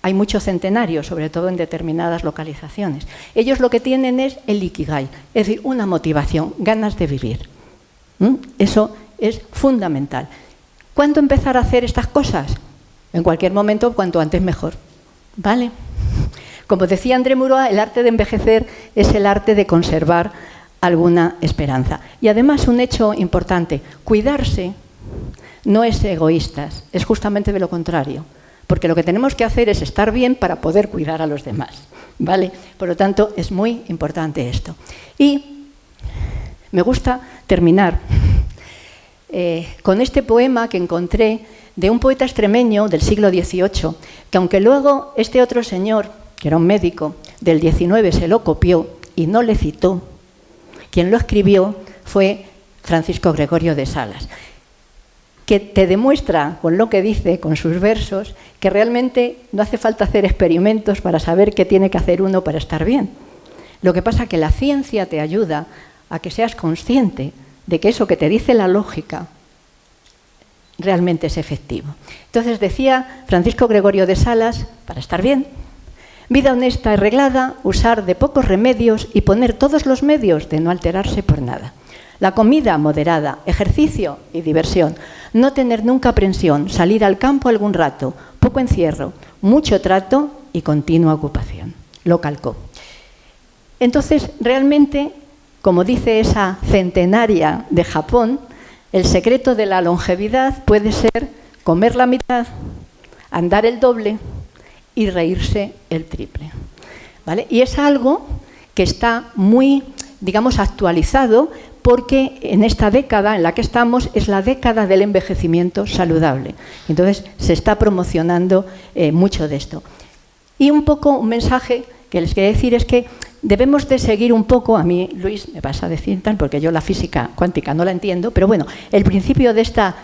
hay muchos centenarios, sobre todo en determinadas localizaciones. Ellos lo que tienen es el ikigai, es decir, una motivación, ganas de vivir. Eso es fundamental. ¿Cuándo empezar a hacer estas cosas? En cualquier momento, cuanto antes mejor. ¿Vale? Como decía André Maurois, el arte de envejecer es el arte de conservar alguna esperanza. Y además un hecho importante, cuidarse no es egoístas, es justamente de lo contrario, porque lo que tenemos que hacer es estar bien para poder cuidar a los demás, ¿vale? Por lo tanto, es muy importante esto. Y me gusta terminar con este poema que encontré de un poeta extremeño del siglo XVIII, que aunque luego este otro señor, que era un médico del XIX, se lo copió y no le citó, quien lo escribió fue Francisco Gregorio de Salas, que te demuestra con lo que dice, con sus versos, que realmente no hace falta hacer experimentos para saber qué tiene que hacer uno para estar bien. Lo que pasa es que la ciencia te ayuda a que seas consciente de que eso que te dice la lógica realmente es efectivo. Entonces decía Francisco Gregorio de Salas, para estar bien, vida honesta y reglada, usar de pocos remedios y poner todos los medios de no alterarse por nada. La comida moderada, ejercicio y diversión, no tener nunca aprensión, salir al campo algún rato, poco encierro, mucho trato y continua ocupación. Lo calcó. Entonces, realmente, como dice esa centenaria de Japón, el secreto de la longevidad puede ser comer la mitad, andar el doble y reírse el triple, ¿vale? Y es algo que está muy, digamos, actualizado, porque en esta década en la que estamos es la década del envejecimiento saludable. Entonces se está promocionando mucho de esto. Y un poco un mensaje que les quería decir es que debemos de seguir un poco, a mí Luis me vas a decir tal, porque yo la física cuántica no la entiendo, pero bueno, el principio de esta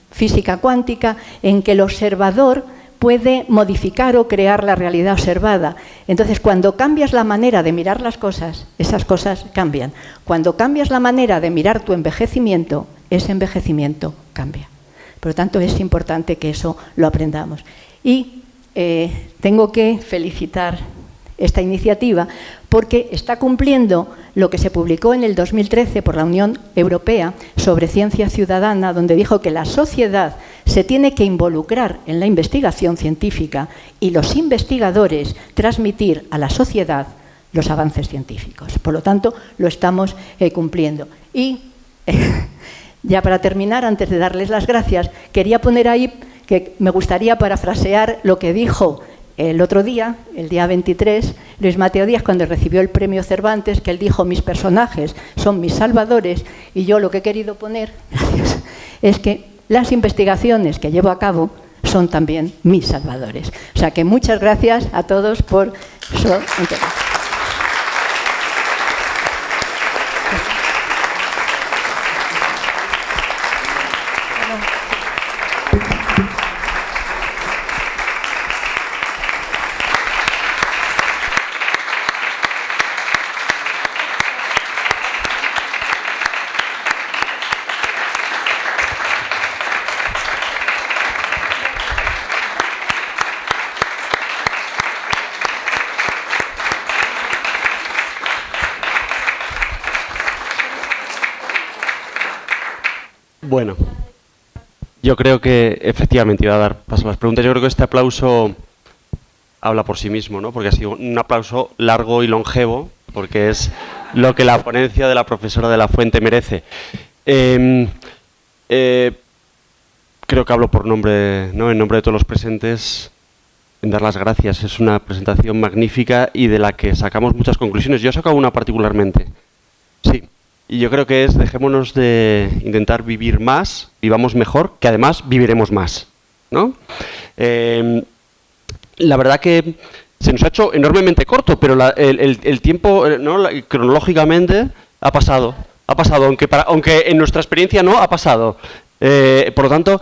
física cuántica en que el observador puede modificar o crear la realidad observada. Entonces, cuando cambias la manera de mirar las cosas, esas cosas cambian. Cuando cambias la manera de mirar tu envejecimiento, ese envejecimiento cambia. Por lo tanto, es importante que eso lo aprendamos. Y tengo que felicitar esta iniciativa porque está cumpliendo lo que se publicó en el 2013 por la Unión Europea sobre ciencia ciudadana, donde dijo que la sociedad se tiene que involucrar en la investigación científica y los investigadores transmitir a la sociedad los avances científicos. Por lo tanto, lo estamos cumpliendo. Y ya para terminar, antes de darles las gracias, quería poner ahí que me gustaría parafrasear lo que dijo el otro día, el día 23, Luis Mateo Díaz, cuando recibió el premio Cervantes, que él dijo: mis personajes son mis salvadores, y yo lo que he querido poner, gracias, es que las investigaciones que llevo a cabo son también mis salvadores. O sea que muchas gracias a todos por su interés. Bueno, yo creo que efectivamente iba a dar paso a las preguntas. Yo creo que este aplauso habla por sí mismo, ¿no? Porque ha sido un aplauso largo y longevo, porque es lo que la ponencia de la profesora de la Fuente merece. Creo que hablo por nombre, ¿no? En nombre de todos los presentes, en dar las gracias. Es una presentación magnífica y de la que sacamos muchas conclusiones. Yo he sacado una particularmente. Sí. Y yo creo que es, dejémonos de intentar vivir más, vivamos mejor, que además viviremos más, ¿no? La verdad que se nos ha hecho enormemente corto, pero el tiempo, ¿no? Cronológicamente ha pasado, aunque en nuestra experiencia no ha pasado. Por lo tanto,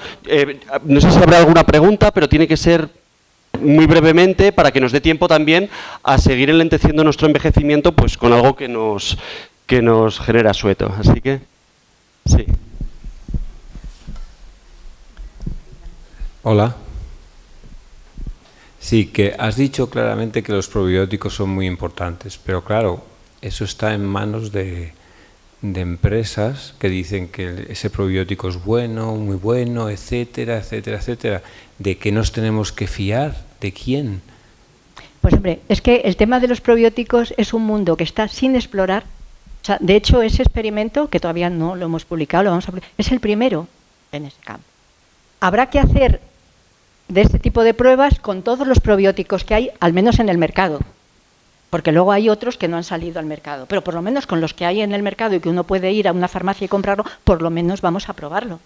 no sé si habrá alguna pregunta, pero tiene que ser muy brevemente para que nos dé tiempo también a seguir enlenteciendo nuestro envejecimiento, pues con algo que nos genera asueto. Así que, sí. Hola. Sí, que has dicho claramente que los probióticos son muy importantes, pero claro, eso está en manos de empresas que dicen que ese probiótico es bueno, muy bueno, etcétera, etcétera, etcétera. ¿De qué nos tenemos que fiar? ¿De quién? Pues hombre, es que el tema de los probióticos es un mundo que está sin explorar. O sea, de hecho, ese experimento, que todavía no lo hemos publicado, lo vamos a publicar, es el primero en ese campo. Habrá que hacer de este tipo de pruebas con todos los probióticos que hay, al menos en el mercado, porque luego hay otros que no han salido al mercado, pero por lo menos con los que hay en el mercado y que uno puede ir a una farmacia y comprarlo, por lo menos vamos a probarlo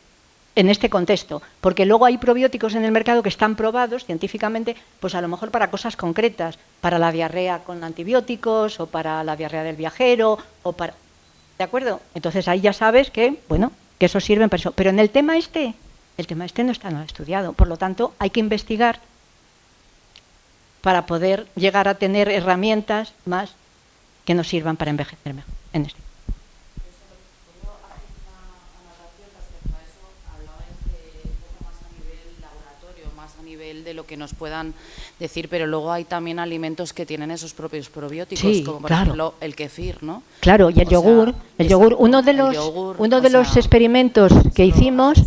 en este contexto, porque luego hay probióticos en el mercado que están probados científicamente, pues a lo mejor para cosas concretas, para la diarrea con antibióticos o para la diarrea del viajero o para, ¿de acuerdo? Entonces ahí ya sabes que, bueno, que eso sirve para eso, pero en el tema este no está nada estudiado, por lo tanto hay que investigar para poder llegar a tener herramientas más que nos sirvan para envejecer mejor en este. De lo que nos puedan decir, pero luego hay también alimentos que tienen esos propios probióticos, sí, como por claro. ejemplo el kefir, ¿no? Claro, y el yogur, uno de los experimentos que hicimos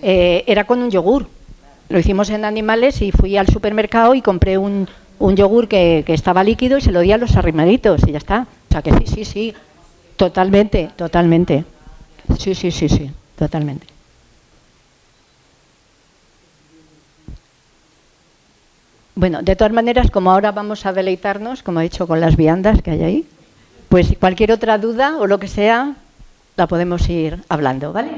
era con un yogur. Lo hicimos en animales y fui al supermercado y compré un yogur que estaba líquido y se lo di a los arrimaditos y ya está. O sea que sí, totalmente. Sí, totalmente. Bueno, de todas maneras, como ahora vamos a deleitarnos, como he dicho, con las viandas que hay ahí, pues cualquier otra duda o lo que sea, la podemos ir hablando, ¿vale?